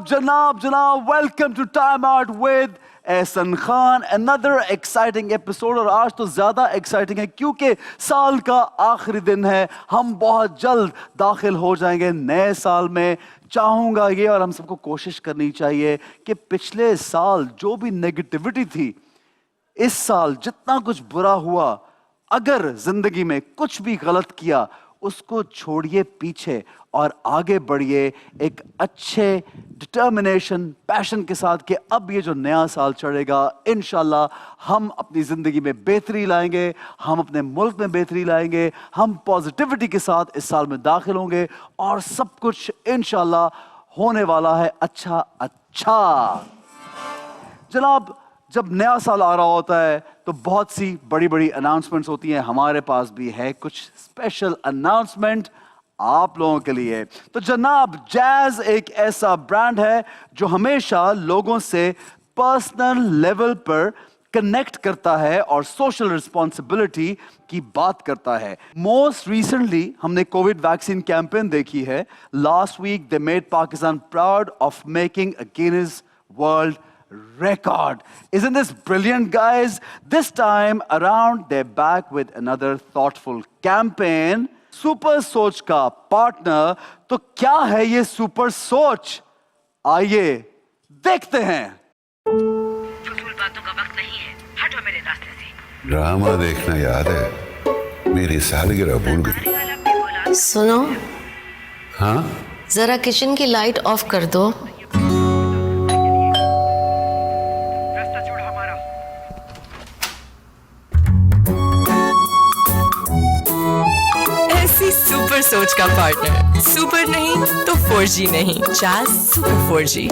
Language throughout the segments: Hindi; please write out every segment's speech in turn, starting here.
जनाब, welcome to time out with Ehsan Khan. Another exciting episode, और आज तो ज्यादा एक्साइटिंग है क्योंकि साल का आखिरी दिन है। हम बहुत जल्द दाखिल हो जाएंगे नए साल में। चाहूंगा ये, और हम सबको कोशिश करनी चाहिए कि पिछले साल जो भी नेगेटिविटी थी, इस साल जितना कुछ बुरा हुआ, अगर जिंदगी में कुछ भी गलत किया उसको छोड़िए पीछे और आगे बढ़िए एक अच्छे डिटर्मिनेशन, पैशन के साथ कि अब ये जो नया साल चढ़ेगा, इंशाल्लाह हम अपनी जिंदगी में बेहतरी लाएंगे, हम अपने मुल्क में बेहतरी लाएंगे, हम पॉजिटिविटी के साथ इस साल में दाखिल होंगे और सब कुछ इंशाल्लाह होने वाला है अच्छा। जनाब, जब नया साल आ रहा होता है तो बहुत सी बड़ी बड़ी अनाउंसमेंट्स होती हैं। हमारे पास भी है कुछ स्पेशल अनाउंसमेंट आप लोगों के लिए। तो जनाब, जैज एक ऐसा ब्रांड है जो हमेशा लोगों से पर्सनल लेवल पर कनेक्ट करता है और सोशल रिस्पॉन्सिबिलिटी की बात करता है। मोस्ट रिसेंटली हमने कोविड वैक्सीन कैंपेन देखी है। Last week they made Pakistan proud of making a Guinness world record. Isn't this brilliant, guys? This time around they're back with another thoughtful campaign. Super सोच का पार्टनर तो क्या है ये सुपर सोच? आइए देखते हैं। फजूल बातों का वक्त नहीं है, हटो मेरे रास्ते से। ड्रामा देखना याद है? मेरी सालगिरह भूल गई। सुनो, हाँ, जरा किचन की लाइट ऑफ कर दो। सुपर सोच का पार्टनर, सुपर नहीं तो 4G नहीं, जैज सुपर 4G।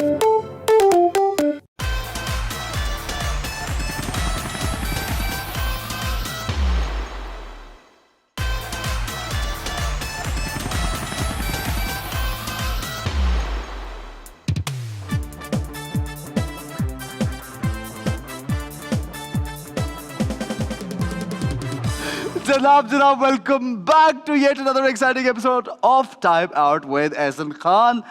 जनाब, welcome back to yet another exciting episode of time out with Ehsan Khan.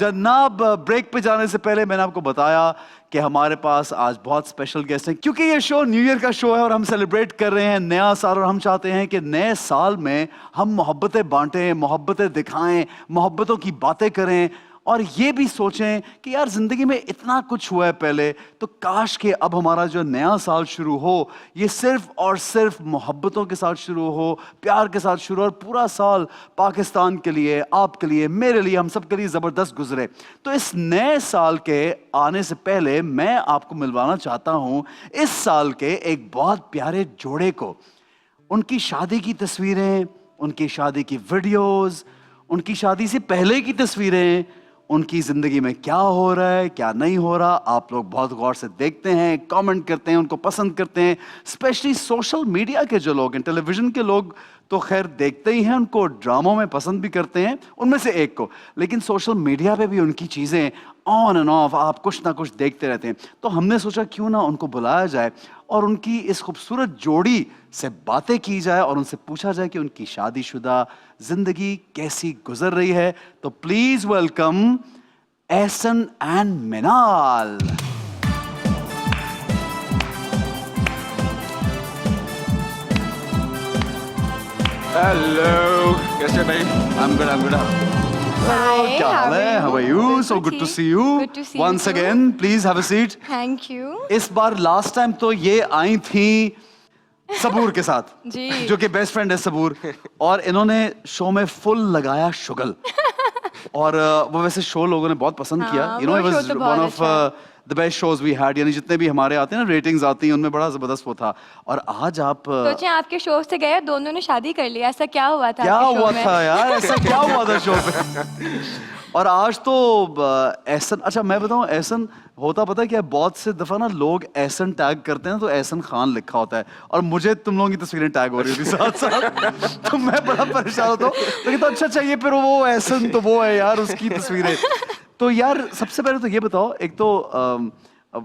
जनाब, ब्रेक पे जाने से पहले मैंने आपको बताया कि हमारे पास आज बहुत स्पेशल गेस्ट हैं, क्योंकि ये शो न्यू ईयर का शो है और हम सेलिब्रेट कर रहे हैं नया साल। और हम चाहते हैं कि नए साल में हम मोहब्बतें बांटें, मोहब्बतें दिखाएं, मोहब्बतों की बातें करें और ये भी सोचें कि यार जिंदगी में इतना कुछ हुआ है पहले, तो काश कि अब हमारा जो नया साल शुरू हो ये सिर्फ और सिर्फ मोहब्बतों के साथ शुरू हो, प्यार के साथ शुरू हो, और पूरा साल पाकिस्तान के लिए, आपके लिए, मेरे लिए, हम सब के लिए ज़बरदस्त गुजरे। तो इस नए साल के आने से पहले मैं आपको मिलवाना चाहता हूँ इस साल के एक बहुत प्यारे जोड़े को। उनकी शादी की तस्वीरें, उनकी शादी की वीडियोज़, उनकी शादी से पहले की तस्वीरें, उनकी ज़िंदगी में क्या हो रहा है, क्या नहीं हो रहा, आप लोग बहुत गौर से देखते हैं, कमेंट करते हैं, उनको पसंद करते हैं। स्पेशली सोशल मीडिया के जो लोग हैं, टेलीविज़न के लोग तो खैर देखते ही हैं, उनको ड्रामों में पसंद भी करते हैं, उनमें से एक को, लेकिन सोशल मीडिया पे भी उनकी चीज़ें ऑन एंड ऑफ आप कुछ ना कुछ देखते रहते हैं। तो हमने सोचा क्यों ना उनको बुलाया जाए और उनकी इस खूबसूरत जोड़ी से बातें की जाए और उनसे पूछा जाए कि उनकी शादीशुदा जिंदगी कैसी गुजर रही है। तो please welcome Ehsan and Minal. Hello, कैसे भाई? I'm good. Hi, क्या हाल है? How are you? So good to see you. Good to see you Once too. again, please have a seat. Thank you. इस बार लास्ट टाइम तो ये आई थी सबूर के साथ जी। जो कि बेस्ट फ्रेंड है सबूर, और इन्होंने शो में फुल लगाया शुगल और वो वैसे शो लोगों ने बहुत पसंद किया। You know, it was one of the best shows we had, यानी जितने भी हमारे आते हैं ना, रेटिंग्स आती हैं, उनमें बड़ा जबरदस्त वो था। और आज आप सोचे आपके शो से गए, दोनों ने शादी कर लिया, ऐसा क्या हुआ था? क्या आपके हुआ शो में? था यार, ऐसा क्या हुआ था शो पे? और आज तो एहसन, अच्छा मैं बताऊं एहसन, होता पता है क्या, बहुत से दफा ना लोग एहसन टैग करते हैं तो एहसन खान लिखा होता है, और मुझे तुम लोगों की तस्वीरें टैग हो रही थी साथ साथ। तो मैं बड़ा परेशान होता हूँ, लेकिन तो अच्छा चाहिए फिर वो एहसन तो वो है यार, उसकी तस्वीरें। तो यार सबसे पहले तो ये बताओ, एक तो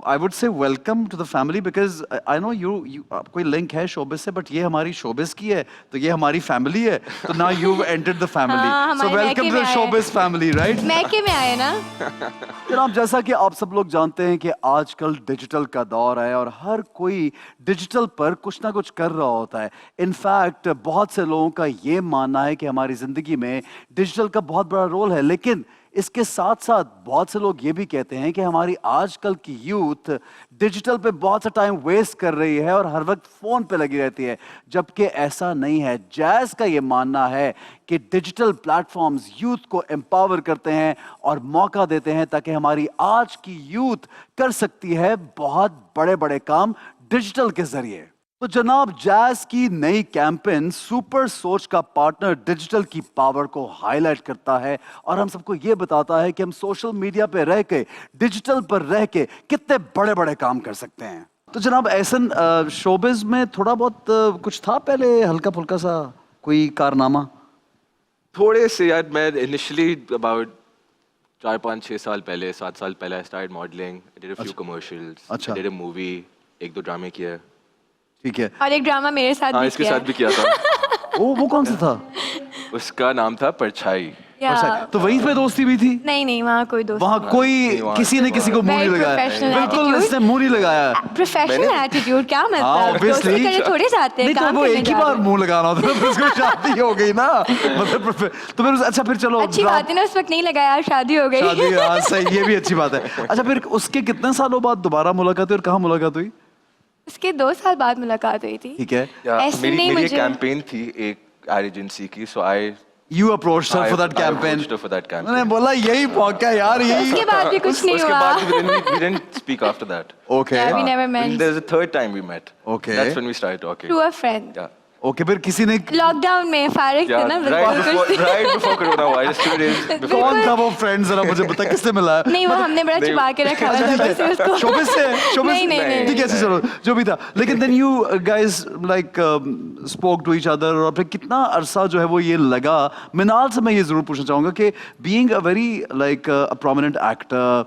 I would say welcome to the family, because I know you कोई लिंक है शोबिस से, बट ये हमारी शोबिस की है तो ये हमारी फैमिली है, तो नाउ यू एंटर्ड द हाँ, फैमिली, सो हमारे वेलकम मैके टू में द आए। Showbiz family, right? मैके में आए ना। जनाब, जैसा कि आप सब लोग जानते हैं कि आजकल डिजिटल का दौर है और हर कोई डिजिटल पर कुछ ना कुछ कर रहा होता है। इनफैक्ट बहुत से लोगों का ये मानना है कि हमारी जिंदगी में डिजिटल का बहुत बड़ा रोल है, लेकिन इसके साथ साथ बहुत से लोग ये भी कहते हैं कि हमारी आजकल की यूथ डिजिटल पे बहुत सा टाइम वेस्ट कर रही है और हर वक्त फोन पे लगी रहती है, जबकि ऐसा नहीं है। जैज़ का ये मानना है कि डिजिटल प्लेटफॉर्म्स यूथ को एम्पावर करते हैं और मौका देते हैं ताकि हमारी आज की यूथ कर सकती है बहुत बड़े बड़े काम डिजिटल के जरिए। तो जनाब, जैज़ की नई कैंपेन सुपर सोच का पार्टनर डिजिटल की पावर को हाईलाइट करता है और हम सबको ये बताता है कि हम सोशल मीडिया पे रह के, डिजिटल पर रह के कितने बड़े बड़े काम कर सकते हैं। तो जनाब, ऐसन शोबिज में थोड़ा बहुत कुछ था पहले, हल्का फुल्का सा कोई कारनामा? थोड़े से यार, मैं इनिशियली अबाउट 4-5-6 साल पहले, 7 साल पहले I start modelling, I did a few commercials, अच्छा। आई डिड अ मूवी, 1-2 ड्रामे किए। ठीक है। और एक ड्रामा मेरे साथ हाँ, भी इसके किया। साथ भी किया था। वो कौन सा था? उसका नाम था परछाई। या- अच्छा, तो वहीं पे दोस्ती भी थी? नहीं नहीं, वहाँ कोई दोस्त वहाँ कोई वहाँ- किसी ने किसी को मुंह नहीं Very लगाया? professional बिल्कुल, attitude. इसने मुंह नहीं लगाया। प्रोफेशनल एटीट्यूड क्या हाँ, मतलब, obviously. दोस्ती करने थोड़े जाते हैं, नहीं तो काम वो करने एक ही जा बार रहे हैं। मुंह लगाना होता है, फिर उसको शादी हो गई ना, मतलब तो फिर अच्छा, फिर चलो अच्छी बात है ना, उस वक्त नहीं लगाया, शादी हो गई। शादी, हाँ सही, ये भी अच्छी बात है। अच्छा, फिर उसके कितने सालों बाद दोबारा मुलाकात हुई और कहाँ मुलाकात हुई? उसके 2 साल बाद मुलाकात हुई थी। ठीक है। ऐसे मेरी नहीं मेरी मुझे- कैंपेन थी एक एड एजेंसी की, सो आई You approached her for that campaign. for that campaign. मैंने बोला यही मौका है यार, यही। उसके बाद भी कुछ नहीं उसके हुआ। बाद we didn't speak after that. Okay. Yeah, we never met. There's a third time we met. Okay. That's when we started talking. Through a friend. Yeah. Okay, फिर किसी ने लॉकडाउन में फारिग थे Yeah, ना, right before coronavirus, 2 days before. कौन था वो फ्रेंड, जरा मुझे बता, किसने मिलाया? नहीं, वो हमने बड़ा छुपा के रखा हुआ था बस उसको। शोबिस से? शोबिस? नहीं, नहीं, नहीं, ठीक है, अच्छा, चलो जो भी था, लेकिन then you guys like spoke to each other, और फिर कितना अरसा जो है वो ये लगा। मिनाल से मैं ये जरूर पूछना चाहूंगा कि being a very like a prominent actor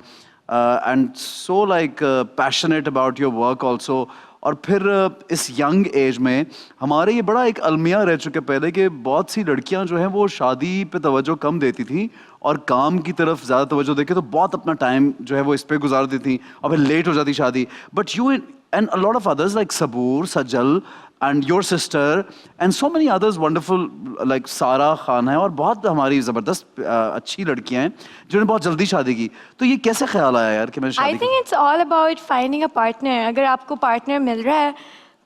and so like passionate about your work also, और फिर इस यंग एज में हमारे ये बड़ा एक अलमिया रह चुके पहले कि बहुत सी लड़कियां जो हैं वो शादी पे तवज्जो कम देती थी और काम की तरफ ज़्यादा तवज्जो देके तो बहुत अपना टाइम जो है वो इस पे गुजार देती थी और फिर लेट हो जाती शादी। But you and a lot of others like Saboor, Sajal and your sister and so many others wonderful, like सारा खान है और बहुत हमारी ज़बरदस्त अच्छी लड़कियां हैं जिन्होंने बहुत जल्दी शादी की। तो ये कैसे ख्याल आया यार कि मैं आई शादी think it's all about finding a partner. अगर आपको पार्टनर मिल रहा है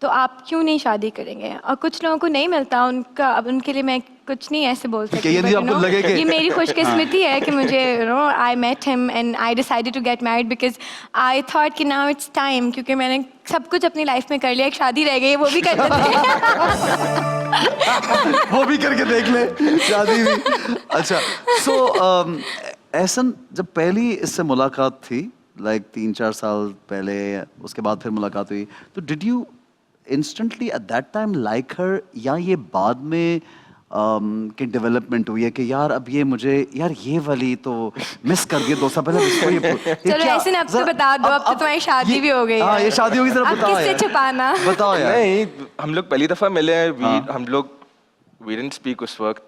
तो आप क्यों नहीं शादी करेंगे, और कुछ लोगों को नहीं मिलता, उनका अब उनके लिए मैं कुछ नहीं ऐसे बोल सकती। ये नहीं but, you आपको know, लगे कि- ये मेरी खुशकिस्मती है कि मुझे I met him and I decided to get married because I thought कि नाउ इट्स टाइम, क्योंकि मैंने सब कुछ अपनी लाइफ में कर लिया, एक शादी रह गई है, वो भी कर देते हैं। वो भी करके देख ले, शादी भी। अच्छा, सो एहसन, जब पहली इससे मुलाकात थी लाइक 3-4 साल पहले, उसके बाद फिर मुलाकात हुई, तो did you instantly at that time like her, या ये बाद में कि डेवलपमेंट हुई है कि यार अब ये मुझे यार ये वाली तो मिस कर दिया 2 साल पहले, इसको ये चलो ऐसे ना, अब तो बता दो, अब तो तुम्हारी शादी भी हो गई हाँ, है। ये शादी होगी, जरा अब बताओ किससे यार, छुपाना? बताओ यार। नहीं, हम लोग पहली दफा मिले हैं, हम लोग we didn't speak उस वक्त,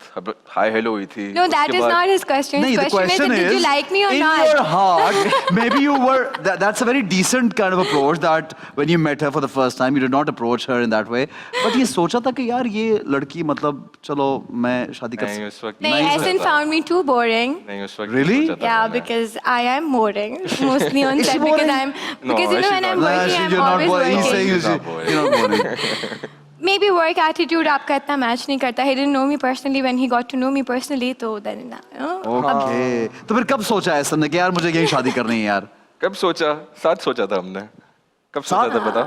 हाय हेलो हुई थी। No, that उसके is बाद- not his question. His No, the question did you is, like me or in not? your heart, maybe you were. That's a very decent kind of approach. That when you met her for the first time, you did not approach her in that way. But ये सोचा था कि यार ये लड़की मतलब चलो मैं शादी कर नहीं, उस वक्त नहीं, नहीं Essen सोचा था। found me too boring. नहीं, उस वक्त Really? नहीं सोचा था Yeah, मैंने। because I am boring, mostly on Is she set because boring? I'm No, because you know she's when I'm not. working, I'm you're not always boring. He's saying working. Not boring. you're not boring. Maybe work attitude आपका इतना मैच नहीं करता. He didn't know me personally. When he got to know me personally, तो then Okay. तो फिर कब सोचा ऐसा ने कि यार मुझे यही शादी करनी है यार? कब सोचा? साथ सोचा था हमने। कब सोचा था पता?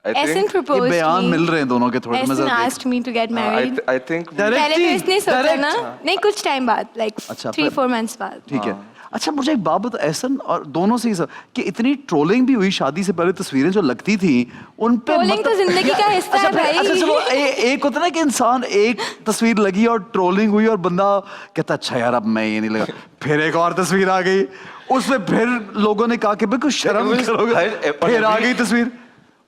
I Essen think- ये proposed to बयान me. मिल रहे हैं दोनों के थोड़े, मैं Essen जरा देख- asked me to get married. I think Direct- पहले तो इसने सोचा Direct? ना, नहीं कुछ टाइम बाद, like अच्छा, 3-4 months बाद. ठीक है। अच्छा मुझे एक बात बता, एहसन और दोनों से ही सब कि इतनी ट्रोलिंग भी हुई शादी से पहले, तस्वीरें जो लगती थी उन पे Trolling तो जिंदगी का हिस्सा है भाई। अच्छा चलो एक होता ना कि इंसान एक तस्वीर लगी और ट्रोलिंग हुई और बंदा कहता अच्छा यार अब मैं ये नहीं लगा, फिर एक और तस्वीर आ गई उसमें फिर लोगों ने कहा कि बिल्कुल शर्म करोगे, फिर आ गई तस्वीर।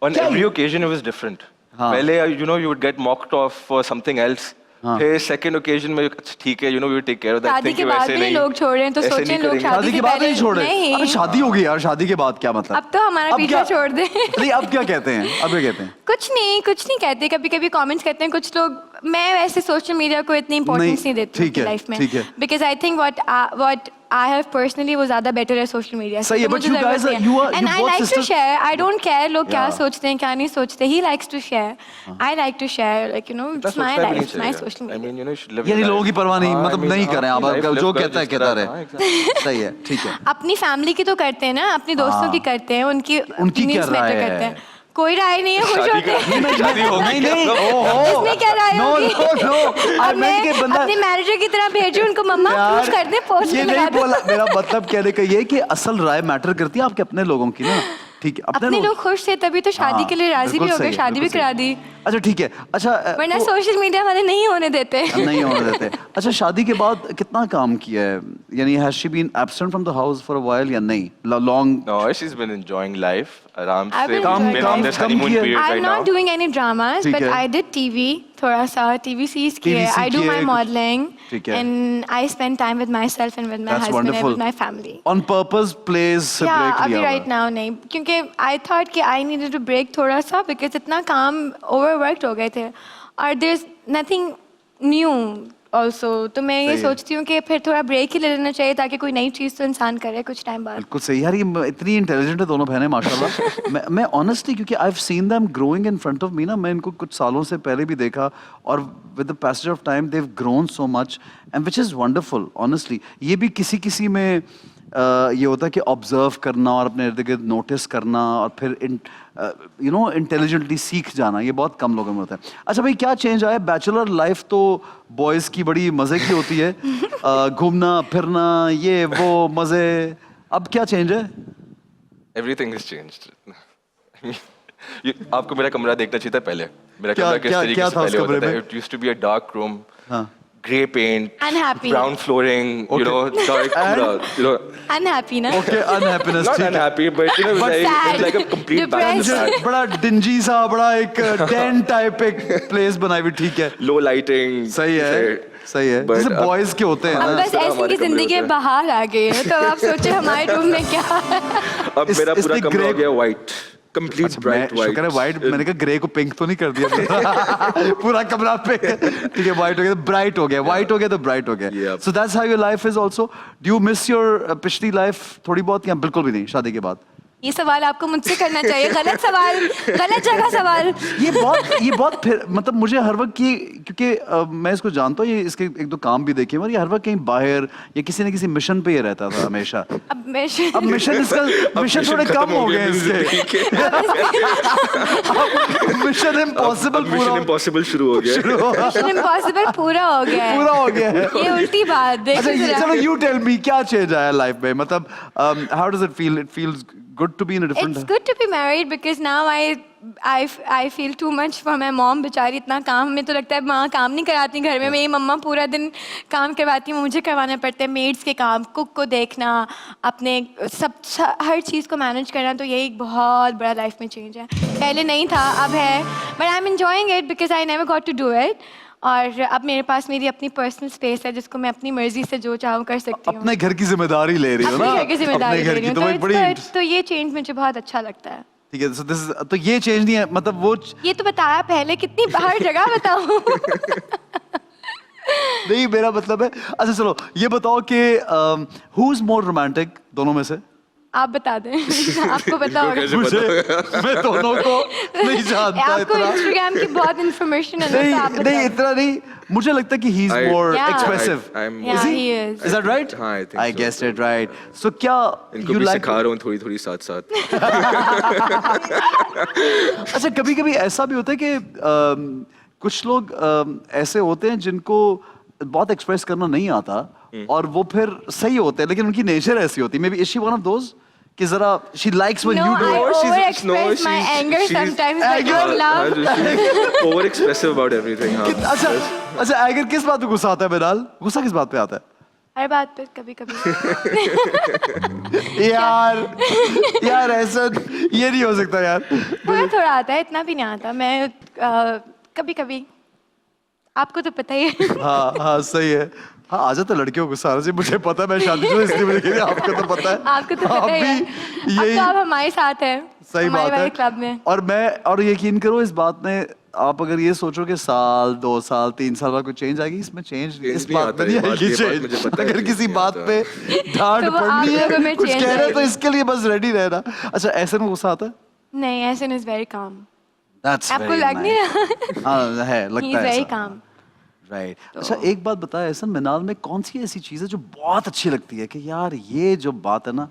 On every occasion it was different. हाँ. पहले you would get mocked off for something else. हाँ. फिर second occasion में अच्छा ठीक है, we take care of that. शादी के बाद भी लोग छोड़ रहे हैं तो ऐसे सोचें नहीं लोग करेंगे। शादी के बाद नहीं छोड़े, नहीं। अबे शादी हो गई यार, शादी के बाद क्या मतलब? अब तो हमारा अब पीछा क्या- छोड़ दे। नहीं अब क्या कहते हैं, अब क्या कहते हैं? कुछ नहीं कहते, कभी कभी कमेंट्स करते हैं कुछ लोग। मैं वैसे सोशल मीडिया को इतनी इंपॉर्टेंस नहीं देती ठीक है, लाइफ में, ठीक है। Because I think what I have personally वो ज्यादा बेटर है सोशल मीडिया से। सही है, तो but मुझे you guys जरूरत are- नहीं you है। are- And you I both like to sisters- share. I don't care लोग क्या Yeah. सोचते हैं क्या नहीं सोचते। He likes to share. I like to share, like it's my life, my social I media. mean, you should live your यानी life. लोगों की परवाह नहीं, हाँ, मतलब I mean, नहीं हाँ, करें आप, अपनी life जो live कहता है कर, कहता जिस रहे। तरह- हाँ, exactly. सही है, ठीक है। अपनी फैमिली की तो करते हैं ना, अपने दोस्तों की करते हैं, उनकी उनकी क्या news matter राय है? करते हैं। कोई राय नहीं है, खुश शादी होते हैं। का- शादी होगी नहीं नहीं क्या? ओहो इसमें क्या राय नो होगी? नो नो अब मैं अपने मैनेजर की तरह भेजूं उनको, मम्मा पुश कर दे, पोस्ट ये में नहीं लगा दो। बोला, मेरा मतलब कहने का ये है कि असल राय मैटर करती है आपके अपने लोगों की ना, ठीक है अपने लोग खुश थे तभी तो शादी हाँ, के लिए राजी भी बिल्कुल हो सही गए, है, शादी भी बिल्कुल करा सही। दी, अच्छा ठीक है, अच्छा वरना तो- सोशल मीडिया वाले नहीं होने देते। नहीं होने देते। अच्छा शादी के बाद कितना काम किया है, यानी has she been absent from the house for a while या नहीं, long? No, she's been enjoying life. आराम I've से been been enjoying on life. this come honeymoon किया। period I'm right not now. doing any dramas, ठीक but है। I did TV, थोड़ा सा TV series किए। TVC I do my किए, modeling, ठीक है। and I spend time with myself and with my That's husband and wonderful. with my family. On purpose plays से Yeah, break अभी लिया right हुआ है। now नहीं, क्योंकि I thought कि I needed to break थोड़ा सा, because इतना काम overworked हो गए थे और there's nothing new also, तो मैं ये सही है। सोचती हूँ कि फिर थोड़ा ब्रेक ही ले लेना चाहिए ताकि कोई नई चीज़ तो इंसान करे कुछ टाइम बाद। बिल्कुल सही यार, ये इतनी इंटेलिजेंट है दोनों बहनें माशाल्लाह। मैं ऑनेस्टली क्योंकि I have seen them growing in front of me ना, मैं इनको कुछ सालों से पहले भी देखा और with the passage of time they have grown so much and which is wonderful honestly. ये भी किसी में ये होता है कि ऑब्जर्व करना और अपने इर्द गिर्द नोटिस करना और फिर यू नो इंटेलिजेंटली सीख जाना, ये बहुत कम लोगों में होता है। अच्छा भाई क्या चेंज आया? बैचलर लाइफ तो बॉयज़ की बड़ी मज़े की होती है, घूमना फिरना ये वो मज़े, अब क्या चेंज है? Everything has changed. आपको मेरा कमरा देखना चाहिए था पहले। मेरा क्या- कमरा किस क्या- तरीके क्या से था उस पहले कमरे होता था। में? It used to be a dark room, हाँ। grey paint, Unhappy. brown flooring, Okay. dark, Unhappy ना? ओके अनहैप्पीनेस, not ठीक है। unhappy, but it was sad, like a complete balance. depressed. बड़ा डिंजी सा, बड़ा एक डेन टाइप एक प्लेस बनाई हुई, ठीक है Low lighting. सही है, सही है, But जैसे अब- बॉयज के होते हैं अब ना। बस ऐसे हमारे की कमरे जिंदगी होते हैं। बाहर आ गई है, तो आप सोचे हमारे रूम में क्या। अब मेरा इसने पूरा कमरा grey- हो गया white, complete अच्छा, bright मैं white. शुक्र है व्हाइट, मैंने कहा ग्रे को पिंक तो नहीं कर दिया पूरा कमरा पे, ठीक है व्हाइट हो गया तो ब्राइट हो गया, व्हाइट हो गया तो ब्राइट हो गया। Yep. So that's how your life is also. Do you miss your पिछली लाइफ थोड़ी बहुत या बिल्कुल भी नहीं शादी के बाद? ये सवाल आपको मुझसे करना चाहिए, गलत सवाल, गलत जगह सवाल। ये बहुत फिर मतलब मुझे हर वक्त ये, क्योंकि मैं इसको जानता हूँ, ये इसके एक दो काम भी देखे और ये हर वक्त कहीं बाहर या किसी न किसी मिशन पे ये रहता था हमेशा। अब मैं अब मिशन इसका मिशन थोड़े कम हो गए इसके, मिशन इम्पॉसिबल मिशन पूरा इम्पॉसिबल शुरू हो गया। मिशन इम्पॉसिबल पूरा हो गया है। पूरा हो गया है। ये उल्टी बात अच्छा देखिए ये जरा। चलो यू टेल मी क्या चेंज आया लाइफ में, मतलब how does it feel? It feels good to be in a different It's good to be married because now I feel too much for my mom. बेचारी इतना काम, हमें तो लगता है माँ काम नहीं कराती घर में, मेरी मम्मा पूरा दिन काम करवाती है, मुझे करवाना पड़ता है मेड्स के काम, कुक को देखना, अपने हर चीज़ को मैनेज करना, तो यही एक बहुत बड़ा लाइफ में चेंज है। पहले नहीं था, अब है, but I am enjoying it because I never got to do it. और अब मेरे पास मेरी अपनी पर्सनल स्पेस है जिसको मैं अपनी मर्जी से जो चाहूँ कर सकती हूँ। अपने घर की जिम्मेदारी ले रही हो ना, अपने घर की जिम्मेदारी अपने घर ले रही की, हूँ, तो एक बड़ी तो ये चेंज मुझे बहुत अच्छा लगता है। ठीक है। तो ये चेंज नहीं है, मतलब वो ये तो बताया पहले, कितनी हर जगह बताऊं। नहीं, मेरा मतलब है, अच्छा चलो ये बताओ कि हु इज मोर रोमांटिक दोनों में से? आप बता दें। आपको पता होगा। मुझे, मैं दोनों को नहीं जानता आपको इतना। इंस्टाग्राम की बहुत इन्फॉर्मेशन है ना, नहीं तो आप नहीं बताएं। इतना नहीं, मुझे लगता है कि he is more Yeah. Expressive. Yeah, he is. Is that right? हाँ, I think I so. guessed it right. So क्या इनको you भी like? सिखा रहा हूँ थोड़ी साथ साथ। अच्छा कभी कभी ऐसा भी होता है कि कुछ लोग ऐसे होते हैं जिनको बहुत एक्सप्रेस करना नहीं आता और वो फिर सही होते हैं, लेकिन उनकी नेचर ऐसी होती है। May be is she one of those कि जरा she likes when No, you do I it. over-express my anger sometimes, but not love. Over expressive about everything. हाँ अच्छा अच्छा, अगर किस बात पे गुस्सा आता है बिलाल? गुस्सा किस बात पे आता है? हर बात पे कभी कभी। यार ऐसा ये नहीं हो सकता यार। थोड़ा थोड़ा आता है, इतना भी नहीं आता। मैं कभी कभी, आपको तो पता ही है। हाँ हाँ सही है। हाँ आ जाता लड़कियों को गुस्सा आना, मुझे पता है, मैं शादीशुदा इसलिए मुझे कह रही, आपको तो पता है। आपको तो पता ही है। अब तो आप हमारे साथ हैं, सही हमारे बात वाले है। क्लब में। और यकीन करो इस बात में, आप अगर ये सोचो कि साल 2 साल 3 साल बाद कोई चेंज आएगी, इसमें चेंज इस नहीं बात आता, में नहीं ये बात- आएगी ये बात change। मुझे पता है अगर कि किसी नहीं बात आता। पे डांट तो वो आप पड़नी लोगों है, में कुछ change कह रहे हैं तो आएगी। इसके लिए बस रेडी रहना। अच्छा ऐसे में गुस्सा आता है? नहीं, ऐसे इज वेरी काम। That's आपको very लग नहीं nice. रहा? हाँ है, He लगता is है very ऐसा। calm. राइट अच्छा एक बात बताया ऐसा, मिनाल में कौन सी ऐसी चीज है जो बहुत अच्छी लगती है कि यार ये जो बात है ना,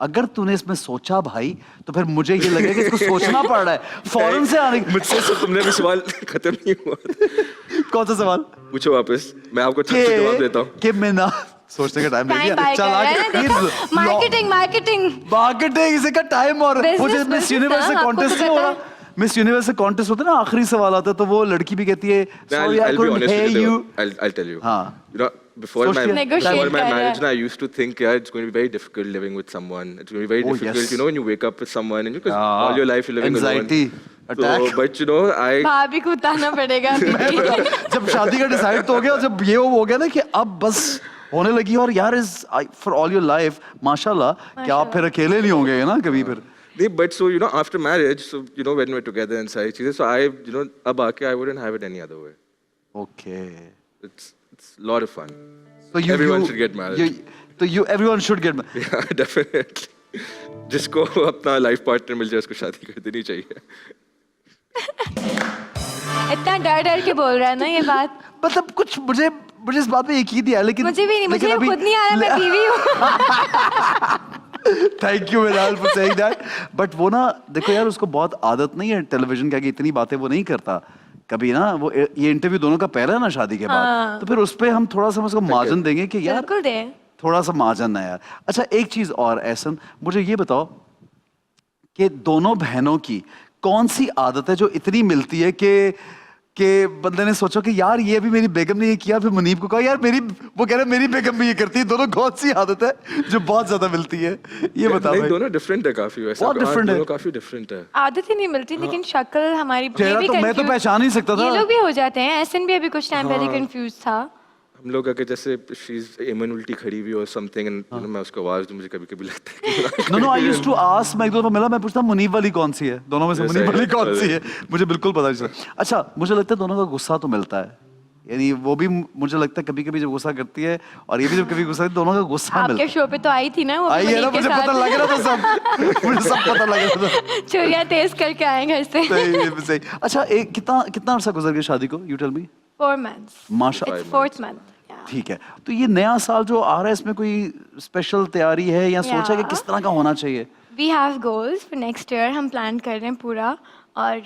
अगर तूने इसमें सोचा भाई तो फिर मुझे ये लगे कि इसको सोचना पड़ रहा है फौरन से आने। मुझसे तो तुमने भी सवाल खत्म नहीं हुआ। कौन सा सवाल? पूछो वापस, मैं आपको अच्छे से जवाब देता हूँ। कि मिनाल सोचने का टाइम ले टाइम लिया। बाय कर चल रहा आगे है ना, देखो मार्केटिंग मार्केटिंग इसे का टाइम। और वो जो Business, मिस यूनिवर्स से हाँ, आपको कॉन्टेस्ट तो नहीं हो पता रहा, मिस यूनिवर्स से कॉन्टेस्ट होता है ना, आखिरी सवाल आता है तो वो लड़की भी कहती है sorry I I'll be couldn't honest hear with you. you। I'll tell you. हाँ। You know, before Social- my Negotiate कर marriage, रहा है। I used to think, yeah, it's going to be very difficult living with someone. It's going to be very Oh, difficult, yes. you know, when you wake up with someone and because Ah, all your life you're living anxiety alone. attack. So, but you know, भाभी को उतारना पड़ेगा अभी। जब शादी का डिसाइड तो हो गया, जब ये हो गया ना कि अब बस होने लगी, और यार is for all your life माशाल्लाह कि आप फिर अकेले नहीं होंगे ना कभी फिर। But so you know, after marriage, so you know, when we're together and सारी चीजें, so I, you know, अब आके I wouldn't have it any other way. Okay It's a lot of fun. so Everyone should get married. तो everyone should get married। Yeah, definitely. जिसको अपना लाइफ पार्टनर मिल जाए उसको शादी कर देनी चाहिए। इतना डर डर के बोल रहा है ना ये बात। मतलब कुछ मुझे इस बात पे यकीन नहीं है, लेकिन मुझे भी नहीं, मुझे लेकिन खुद नहीं आ रहा, मैं बीवी हूँ। Thank you Minal for saying that. But वो ना देखो यार, उसको बहुत आदत नहीं है टेलीविजन का कि इतनी बातें वो नहीं करता कभी ना। वो ये इंटरव्यू दोनों का पहला है ना शादी के बाद, तो फिर उस पे हम थोड़ा सा उसको मार्जिन देंगे कि यार बिल्कुल दे। थोड़ा सा मार्जिन है यार। अच्छा एक चीज और एहसन, मुझे ये बताओ कि दोनों बहनों की कौन सी आदत है जो इतनी मिलती है कि बंदे ने सोचा कि यार ये भी मेरी बेगम ने ये किया, फिर मुनीब को कहा यार मेरी, वो कह रहे मेरी बेगम भी ये करती है। दोनों कौन सी आदत है जो बहुत ज्यादा मिलती है, ये बताओ नहीं, भाई। दोनों डिफरेंट है काफी वैसे। बहुत different है। दोनों काफी डिफरेंट है। आदत ही नहीं मिलती, लेकिन शक्ल हमारी ये चेहरा भी तो मैं तो confused- पहचान ही सकता था। ये लोग भी हो जाते हैं। एहसन भी अभी कुछ टाइम पहले कंफ्यूज था। हम लोग अगर जैसे शीज एमन उल्टी खड़ी हुई और समथिंग एंड मैं उसको आवाज दूं, मुझे कभी कभी लगता है कि no I used to ask, मैं एक दो बार मिला, मैं पूछता मुनीब वाली कौन सी है, दोनों में से Yes, मुनीब I- वाली कौन सी है, मुझे बिल्कुल पता नहीं चला। अच्छा मुझे लगता है दोनों का गुस्सा तो मिलता है, यानी वो भी मुझे लगता है कभी कभी जब गुस्सा करती है और ये भी जब कभी गुस्सा करती है, दोनों का गुस्सा आपके मिलता शो पे तो आई थी ना वो, है। आई है ना, मुनीब के मुझे पता साथ। लग रहा था सब, मुझे सब पता लग रहा था। चुरिया तेज करके आए घर से। सही सही। अच्छा एक कितना अरसा गुजर गया शादी को, यू टेल मी। 4 months। माशा It's 4th month। ठीक है, तो ये नया साल जो आ रहा है इसमें कोई स्पेशल तैयारी है या सोचा है कि Yeah. किस तरह का होना चाहिए? We have goals for next year, हम प्लान कर रहे हैं पूरा, और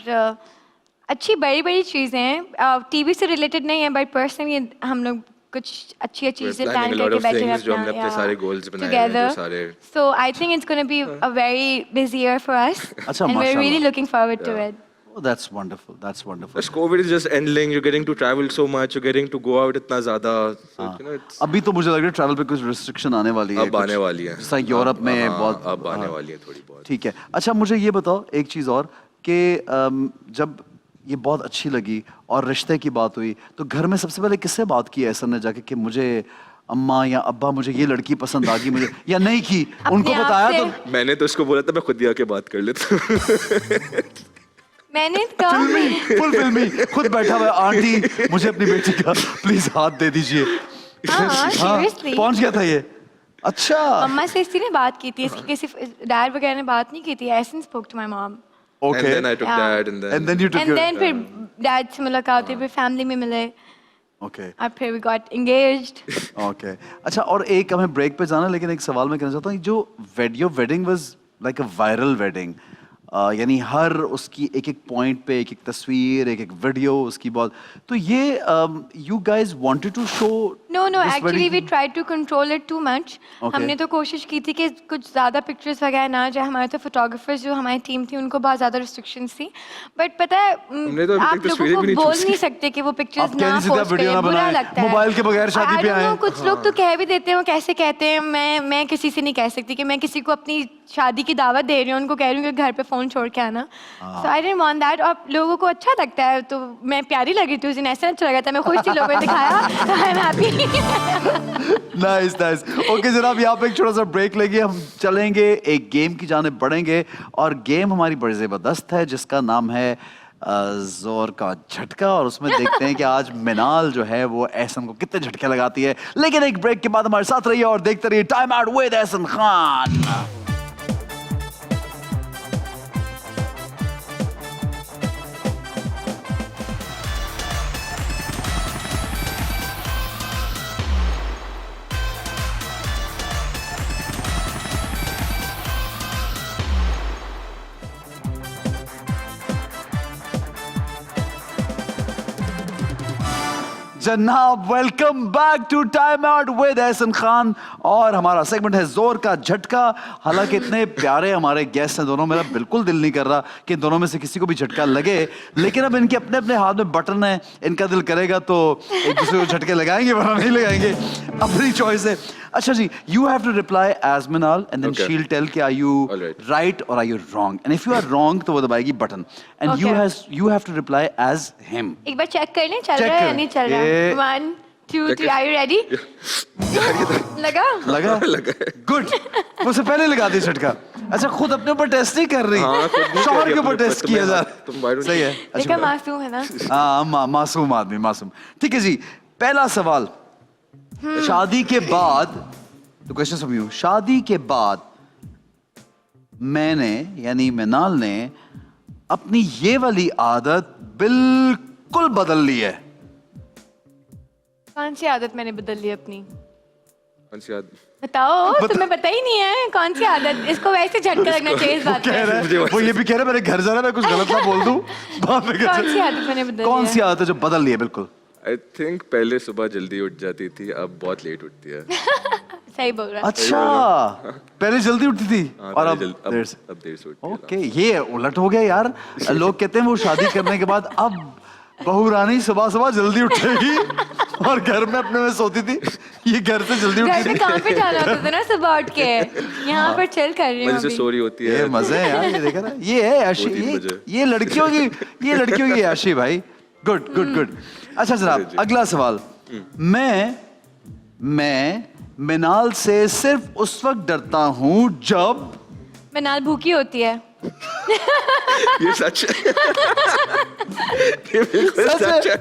अच्छी बड़ी बड़ी चीज़ें हैं, टीवी से रिलेटेड नहीं है, बट पर्सनली हम लोग कुछ अच्छी अच्छी We're चीज़ें planning प्लान a lot करके of बैठे things जो हमने अपने सारे goals बनाए हैं, जो together. सारे- So I think it's going to be a very busy year for us, अच्छा, and we're really माशाल्लाह। looking forward to it. Oh, that's wonderful, that's wonderful। As COVID is just ending, you're getting to travel so much, you're getting to go out इतना ज़्यादा, so you know it's अभी तो मुझे लग रहा है ट्रैवल पे कुछ रिस्ट्रिक्शन आने वाली है, अब आने वाली है। जैसा यूरोप में हाँ, बहुत अब आने हाँ। वाली है थोड़ी बहुत। ठीक है। अच्छा मुझे ये बताओ एक चीज़ और कि जब ये बहुत अच्छी लगी और रिश्ते की बात हुई तो घर में सबसे पहले किससे बात की ऐसा ने जाके कि मुझे अम्मा या अब्बा मुझे ये लड़की पसंद आ गई मुझे, या नहीं की? उनको आप बताया से- तो मैंने तो उसको बोला था मैं खुद ही आके बात कर लेता हूँ। मैंने कहा फुल फिल्मी खुद बैठा हुआ है, आंटी मुझे अपनी बेटी का प्लीज हाथ दे दीजिए। हाँ हाँ, सीरियसली पहुंच गया था ये। अच्छा मम्मा से इसी ने बात की थी, इसकी किसी डैड वगैरह ने बात नहीं की थी। Ehsan spoke to my mom, And okay then I took Yeah. that and and then you and then फिर डैड से मुलाकात हुई, फिर फैमिली में मिले, ओके और फिर वी गॉट एंगेज्ड। ओके। अच्छा और एक हमें ब्रेक पे जाना, लेकिन एक सवाल मैं कहना चाहता हूँ, जो your wedding was like a viral wedding, यानी हर उसकी एक एक पॉइंट पे एक एक तस्वीर एक एक वीडियो उसकी बहुत, तो ये you guys wanted to show no no This actually wedding we thing? Try to control it too much. Okay. हमने तो कोशिश की थी कि कुछ ज़्यादा पिक्चर्स वगैरह ना जाए. हमारे तो फोटोग्राफर्स जो हमारी टीम थी उनको बहुत ज़्यादा रिस्ट्रिक्शंस थी. बट पता है हमने तो अभी आप तक लोगों तस्वीरें को भी नहीं बोल choose नहीं की. सकते कि वो पिक्चर्स आप कह ना नहीं सकते, आप पोस्ट वीडियो करें. ना बुरा बनाएं. लगता है. मोबाइल के बगैर शादी I पे don't know, आएं. कुछ लोग तो कह भी देते हैं. वो कैसे कहते हैं, मैं किसी से नहीं कह सकती कि मैं किसी को अपनी शादी की दावत दे रही हूँ, उनको कह रही हूँ कि घर पे फ़ोन छोड़ के आना. सो आई डिडंट वांट दैट. और लोगों को अच्छा लगता है तो मैं प्यारी लगी थी उस दिन. ऐसा अच्छा लगा था, मैं खुश थी, लोगों ने दिखाया. I am happy. Nice nice. Okay जनाब, यहाँ पे एक छोटा सा ब्रेक लेंगे. हम चलेंगे एक गेम की जाने बढ़ेंगे और गेम हमारी बड़ी ज़बरदस्त है जिसका नाम है जोर का झटका. और उसमें देखते हैं कि आज मिनाल जो है वो एहसन को कितने झटके लगाती है. लेकिन एक ब्रेक के बाद हमारे साथ रहिए और देखते रहिए time out with Ehsan Khan. जनाब welcome back to time out with Ehsan Khan. और हमारा सेगमेंट है जोर का झटका. हालांकि इतने प्यारे हमारे गेस्ट हैं दोनों, मेरा बिल्कुल दिल नहीं कर रहा कि इन दोनों में से किसी को भी झटका लगे. लेकिन अब इनके अपने अपने हाथ में बटन है. इनका दिल करेगा तो एक दूसरे को झटके लगाएंगे वरना नहीं लगाएंगे. अपनी चॉइस है. अच्छा जी, you have to reply as Minal and then Okay. She will tell कि आर यू Alright. राइट और are you wrong. And if you are wrong तो वो दबाएगी button. And you have to reply as him. एक बार चेक कर लें चल Check रहा है या करें. नहीं चल रहा. ये- 1 2 Check 3 it. Are you ready? लगा. लगा गुड. मुझसे पहले लगा दी झटका. अच्छा, खुद अपने ऊपर टेस्ट नहीं कर रही. हाँ, खुद नहीं कर शौहर रही के ऊपर अपने टेस्ट ऊपर. किया जा. तुम why don't सही you- है. देखा अच्छा, मासूम है ना. हाँ मासूम आदमी, मासूम. ठीक है जी, पहला सवाल. शादी के बाद तो क्वेश्चन फ्रॉम यू. शादी के बाद मैंने यानी मिनाल ने अपनी ये वाली आदत बिल्कुल बदल ली है. कौन सी आदत मैंने बदल ली अपनी? कौन सी याद? बताओ. तुम्हें पता ही नहीं है कौन सी आदत. इसको वैसे झटका लगना चाहिए इस बात कह पे. रहा है, वो ये भी कह रहा है मेरे घर जा रहा है, मैं कुछ गलत ना बोल दूं. बाद में कौन सी आदत मैंने बदल ली कौन है? सी आदत है जो बदल ली है बिल्कुल? आई थिंक पहले सुबह जल्दी उठ जाती थी, अब बहुत लेट उठती है. सही बोल रहा है. अच्छा, पहले जल्दी उठती थी हाँ, और पहले अब जल्दी- देर से. अब देर से उठती है. ओके, ये उलट हो गया यार. लोग कहते हैं वो शादी करने के बाद अब बहू रानी सुबह सुबह जल्दी उठेगी और घर में अपने में सोती थी. ये घर से जल्दी घर उठती पे थी. काम पे जाना होता था ना सुबह उठ के. यहाँ पर चिल कर रही हूँ मजे से अभी. सो रही होती ये है. मजे हैं यार. ये देखा ना, ये है याशी. 2-3 बजे. ये लड़कियों की याशी भाई. Good good good. अच्छा जनाब, जी. अगला सवाल. मैं मिनाल से सिर्फ उस वक्त डरता हूँ जब मिनाल भूखी होती है. ये सच है. ये बिल्कुल सच है.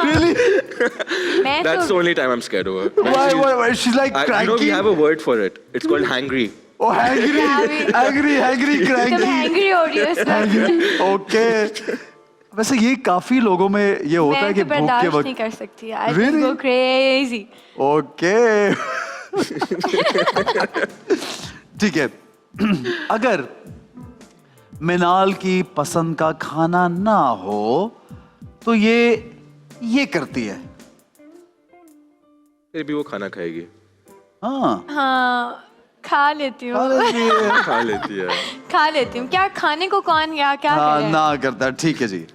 Really? मैं That's the तो only time I'm scared of her. Why? She's like You know, we cranky. have a word for it. It's called hangry. Oh, angry, तुम cranky. एंग्री हो रही हो इस वक्त. ओके. वैसे ये काफी लोगों में ये होता है मैं कि तो भूख के बर्दाश्त नहीं वक्त. कर सकती. आई Really? Go crazy. ओके. ठीक है. अगर मिनाल की पसंद का खाना ना हो तो ये करती है. फिर भी वो खाना खाएगी. हाँ, हाँ खा लेती हूँ. खा लेती है. खा लेती हूँ. क्या खाने को कौन या क्या हाँ करे? ना करता है. ठीक है जी.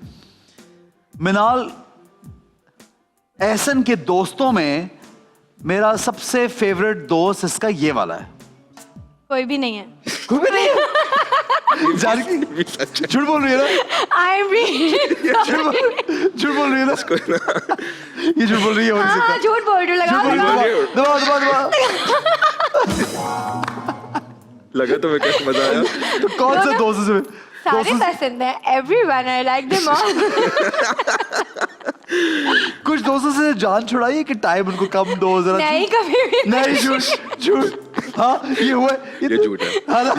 मिनाल, एहसन के दोस्तों में मेरा सबसे फेवरेट दोस्त इसका ये वाला है. कोई भी नहीं है. कोई भी नहीं है. जानकी भी सच है. झूठ बोल रही है ना. आई एम झूठ बोल रही है ना. ये झूठ बोल रही है. हो नहीं हाँ सकता. झूठ बोल रही हूँ. लगाओ लगाओ. दबा. लगा तुम्हें कैसे मजा आया? तो कौन सा दोस्त है? सारे पसंद है. Everyone I like them all. कुछ दोस्तों से जान छुड़ाई है कि टाइम उनको कम दो जरा. नहीं कभी भी नहीं, झूठ. हाँ ये हुआ है. ये झूठ है. हाँ ना?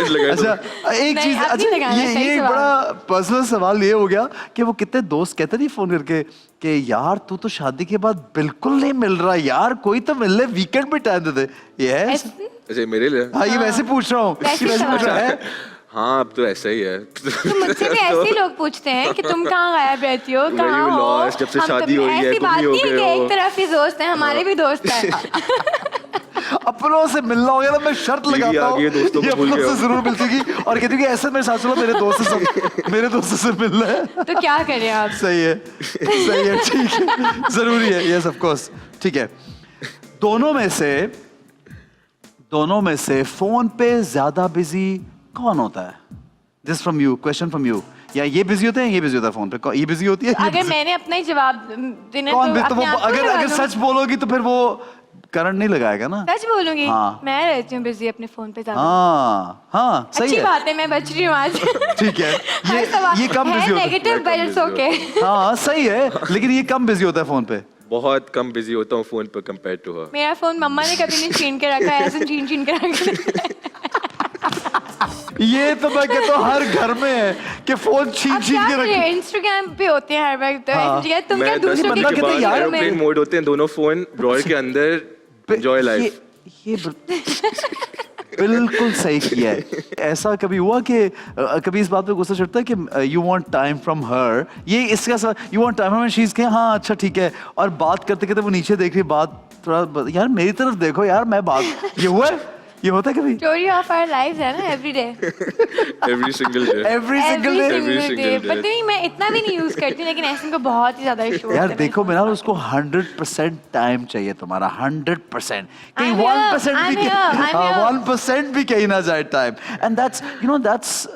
लगा अच्छा, एक नहीं, चीज. अब नहीं अच्छा, लगाना, ये सही एक सवाल. बड़ा पर्सनल सवाल ये हो गया कि वो कितने दोस्त कहते नहीं फोन करके कि यार तू तो शादी के बाद बिल्कुल नहीं मिल रहा यार, कोई तो मिल ले, वीकेंड पे टाइम दे दे. ये है. अच्छा मेरे लिए. हाँ, ये वैसे पूछ रहा हूँ. वैसे वैसे पूछ रहा सवाल. है. हाँ अब तो ऐसा ही है। तो मुझसे भी ऐसे ही लोग पूछते हैं कि तुम कहाँ गायब रहती हो, कहाँ you हो? lost? जब से हम शादी तो हुई है, ऐसी तुम बात ही हो नहीं है गए कि हो। एक तरफ ही दोस्त हैं, हमारे भी दोस्त हैं। अपनों से मिलना हो गया तो मैं शर्त बीवी लगाता आ हूँ गई है, दोस्तों को ये भूल अपनों गए से हो। जरूर मिलती और कहती कि ऐसे मेरे साथ चलो मेरे दोस्तों से मिलना है। तो क्या करें आप? सही है ठीक है, जरूरी है, यस ऑफ कोर्स। ठीक है, दोनों में से फोन पे ज्यादा बिजी कौन होता है? This from you, question from you. या ये बिजी होते हैं, ये बिजी होता है फोन पे? ये बिजी होती है, अगर मैंने अपना ही जवाब देना कौन तो तो वो अपने आप को अगर लगा अगर दूं। सच बोलोगी तो फिर वो करंट नहीं लगाएगा ना। सच बोलूंगी, हाँ। मैं रहती हूँ बिजी अपने फोन पे ज्यादा। हाँ सही अच्छी है। बात है, मैं बच रही हूँ आज। ठीक है, हर सवाल ये कम बिजी होता है। Negative but it's okay. हाँ सही है, लेकिन ये कम बिजी होता है फोन पे। बहुत कम बिजी होता हूँ फोन पर कंपेयर टू हर। मेरा फोन मम्मा ने कभी नहीं छीन के रखा है, ऐसे छीन के रखा है। ये तो मैं कहता हूँ हर घर में है कि फोन छीन अब छीन क्या के करें, रखे। इंस्टाग्राम पे होते हैं हर वक्त, तो हाँ। ऐसी जगह तुम क्या मैं 10 दूसरों बंदा मिनट की के कहता है बाद यार, एरोप्लेन मोड होते हैं दोनों फोन ड्रॉअर के अंदर। Enjoy life. ये बिल्कुल सही किया है। ऐसा कभी हुआ कि कभी इस बात पे गुस्सा चढ़ता है कि you want time from her, ये इसका you want time from she is के हाँ अच्छा ठीक है, और बात करते करते वो नीचे देख रही, बात थोड़ा यार मेरी तरफ देखो यार, मैं बात ये हुआ है, ये होता है कभी? स्टोरी ऑफ आवर लाइव्स है ना, every day every single day. Every single day. Every single day. पता नहीं मैं इतना भी नहीं यूज करती, लेकिन ऐसे को बहुत ही ज्यादा इशू यार देखो मेरा उसको 100% टाइम चाहिए तुम्हारा, 100%। कहीं I'm here, 1% I'm भी here, I'm here. 1% भी कहीं ना जाए time, and that's you know that's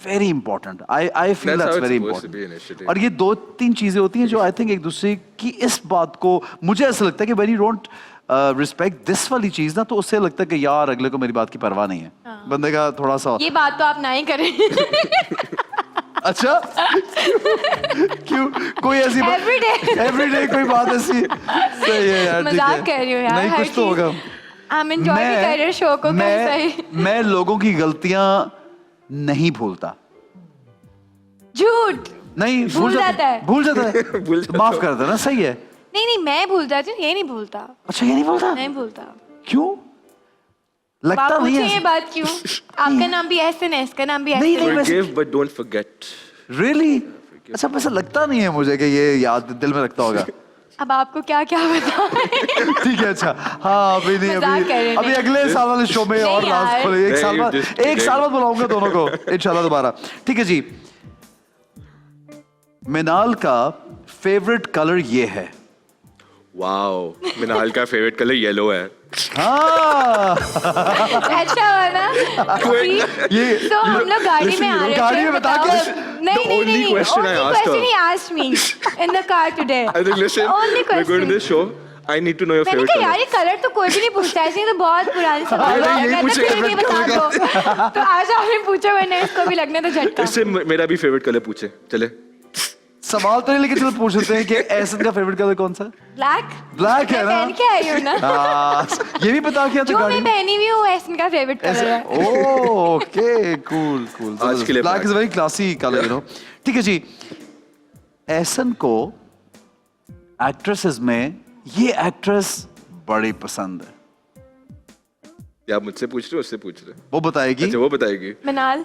very important. I feel That's how that's it's very supposed to be important. initially. और ये 2-3 चीजें होती हैं जो आई थिंक एक दूसरे की इस बात को, मुझे ऐसा लगता है कि when you don't respect this वाली चीज ना, तो उससे लगता है कि यार अगले को मेरी बात की परवाह नहीं है, बंदे का थोड़ा सा। ये बात तो आप ना ही करें। अच्छा क्यों? कोई ऐसी बात एवरीडे कोई बात ऐसी सही है यार, ठीक है। मजाक कर रही हूँ यार, नहीं हर कुछ तो होगा। हम एंजॉय भी कर रहे हैं शो को कहीं सही। मैं लोगों की गलतियां नहीं भूलता। झूठ नहीं भूल जाता है। भूल जाता है माफ कर देना, सही है। नहीं मैं भूल जाती हूँ, ये नहीं भूलता, अच्छा ये नहीं भूलता? नहीं भूलता। क्यों? लगता आप नहीं पूछे ये है। बात क्यों? आपका नाम भी एहसन है, इसका नाम भी नहीं, एहसन है। Forgive but don't forget. Really? अच्छा वैसे लगता नहीं है मुझे कि ये याद दिल में रखता होगा। अब आपको क्या क्या बताएं? ठीक है, अच्छा हाँ अभी नहीं, मजाक कर रहे हैं, अभी नहीं। अगले साल वाले शो में और नहीं लास्ट यार। खोले, एक साल नहीं, बाद just एक साल बाद बुलाऊंगा दोनों को इंशाल्लाह दोबारा। ठीक है जी, मिनाल का फेवरेट कलर ये है। Wow. मिनाल का फेवरेट कलर येलो है। हाँ अच्छा हुआ ना? ये तो हम लोग गाड़ी में आ रहे थे। गाड़ी में बता बताओ। के- नहीं नहीं only नहीं, question I only asked question her. he asked me in the car today. I think listen, Only we're going to question. this show. I need to know your मैंने favorite कहा यार color. ये कलर तो कोई भी नहीं पूछता है, ऐसे तो बहुत पुराने सवाल अरे है, यही कहता पूछेगा फिर भी फिर बता दो। तो आज आपने पूछा, वरना इसको भी लगने तो झटका। इससे मेरा भी फेवरेट कलर पूछे चले। सवाल तो नहीं, लेकिन चलो पूछ लेते हैं कि एहसन का फेवरेट कलर कौन सा है? ब्लैक ब्लैक है मैं ना? पहन के आई हूँ ना, हाँ, ये भी बता के आते जो गाड़ी मैं में। पहनी हुई हूँ एहसन का फेवरेट कलर है। Okay cool cool. आज के लिए black is black. Very classy colour, you know. ठीक है जी, एहसन को एक्ट्रेसेस में ये एक्ट्रेस बड़ी पसंद है, या आप मुझसे पूछ रहे हो उससे पूछ रहे हो? वो बताएगी। अच्छा वो बताएगी। मिनाल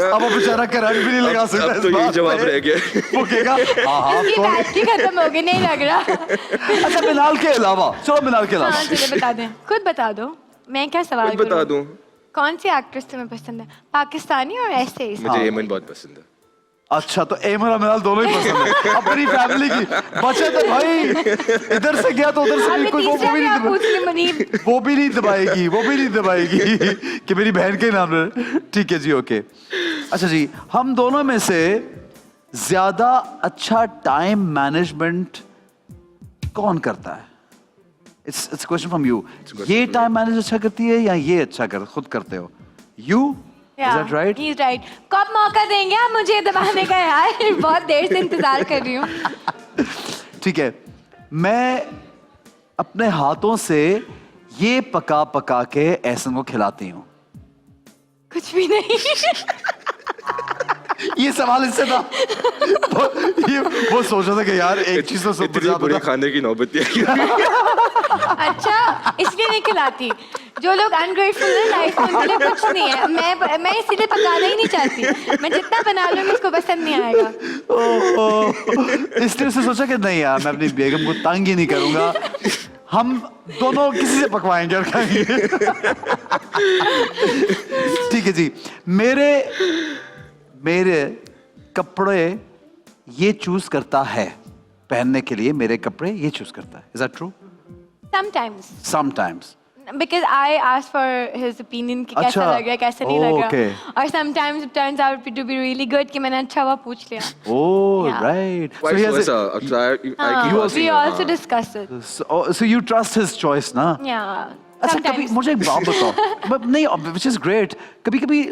अब वो बेचारा करंट भी नहीं लगा सकता अब इस तो यही बात जवाब पे। रह गया। वो कहेगा हाँ हाँ इसकी कौन- बैटरी खत्म हो गई, नहीं लग रहा। अच्छा मिनाल के अलावा, चलो मिनाल के हाँ अलावा चलिए बता दें, खुद बता दो, मैं क्या सवाल खुद बता करूं? दूं। कौन सी एक्ट्रेस तुम्हें पसंद है, पाकिस्तानी और ऐसे? मुझे एमन बहुत पसंद है। अच्छा तो एमन और मिनाल दोनों ही पसंद है अपनी फैमिली की। बचे तो भाई, इधर से गया तो उधर से आपने कोई वो तीसरा भी भी आप नहीं पूछ ली मनीब। वो भी नहीं दबाएगी, वो भी नहीं दबाएगी कि मेरी बहन के नाम है। ठीक है जी, ओके। अच्छा जी, हम दोनों में से ज्यादा अच्छा टाइम मैनेजमेंट कौन करता है? It's question from you. ये टाइम मैनेज अच्छा करती है या ये अच्छा खुद करते हो? You is that right? He's right. कब मौका देंगे आप मुझे दबाने का यार? बहुत देर से इंतजार कर रही हूँ। ठीक है, मैं अपने हाथों से ये पका पका के एहसन को खिलाती हूँ। कुछ भी नहीं। ये सवाल इससे था वो सोच रहा था कि यार एक चीज तो इतनी बुरी खाने की नौबत है। अच्छा इसलिए नहीं खिलाती। जो लोग अनग्रेटफुल है लाइफ में उनके लिए कुछ नहीं है। मैं इसीलिए पकाना ही नहीं चाहती, मैं जितना बना लूंगी उसको पसंद नहीं आएगा। इसलिए उसने सोचा कि नहीं यार मैं अपनी बेगम को तंग ही नहीं करूंगा, हम दोनों किसी से पकवाएंगे और खाएंगे। ठीक है जी, मेरे कपड़े ये चूज करता है, पहनने के लिए मेरे कपड़े ये चूज करता है। Is that true? Sometimes. Because I asked for his opinion कि कैसा अच्छा। लग रहा है कैसा नहीं लग Okay. रहा, और sometimes it turns out to be really good कि मैंने अच्छा हुआ पूछ लिया। Oh, Yeah. right. So, Vice he has versa. a, So I keep asking We her, also हाँ. discuss it. so you trust his choice ना? Yeah. अच्छा कभी Sometimes. मुझे एक बात बताओ, नहीं विच इज ग्रेट, कभी कभी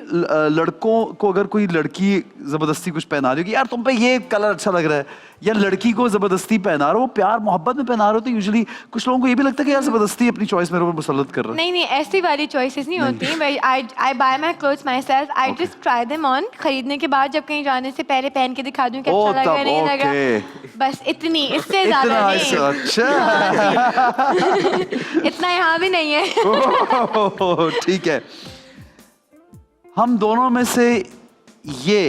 लड़कों को अगर कोई लड़की जबरदस्ती कुछ पहना रही हो कि यार तुम पे ये कलर अच्छा लग रहा है, या लड़की को जबरदस्ती पहना रहे हो, वो प्यार मोहब्बत में पहना रहे हो, तो यूजुअली कुछ लोगों को ये भी लगता है कि यार जबरदस्ती अपनी चॉइस मेरे ऊपर मुसल्लत कर रहा है। नहीं ऐसी वाली चॉइसेस नहीं होती। I buy my clothes myself. I just try them on. खरीदने के बाद जब कहीं जाने से पहले पहन के दिखा दूं कि ओ, अच्छा लग रहा है तब, नहीं लग okay. रहा, बस इतनी, इससे ज्यादा इतना नहीं। अच्छा। इतना यहाँ भी नहीं है। ठीक है, हम दोनों में से ये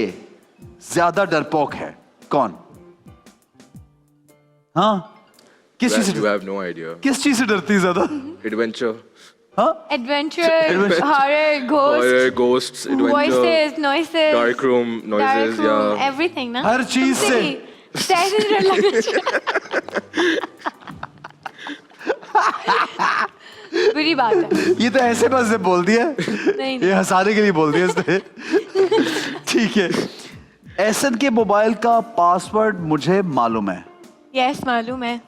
ज्यादा डरपोक है कौन? हाँ, किस चीज You से, have no idea. किस चीज से डरती है ज्यादा? Adventure. हाँ, Adventure, Adventure. horror, ghost, Horror, ghosts, adventure. voices, noises, Dark room, noises, dark room, yeah. everything ना। हर चीज तुमसे से। भी। Stairs से डर लगना चाहिए। बुरी बात है। ये तो ऐसे बस से बोल दिया, नहीं। ये हंसाने के लिए बोल दिया इसने। ठीक है, एहसन के मोबाइल का पासवर्ड मुझे मालूम है। यस मालूम है।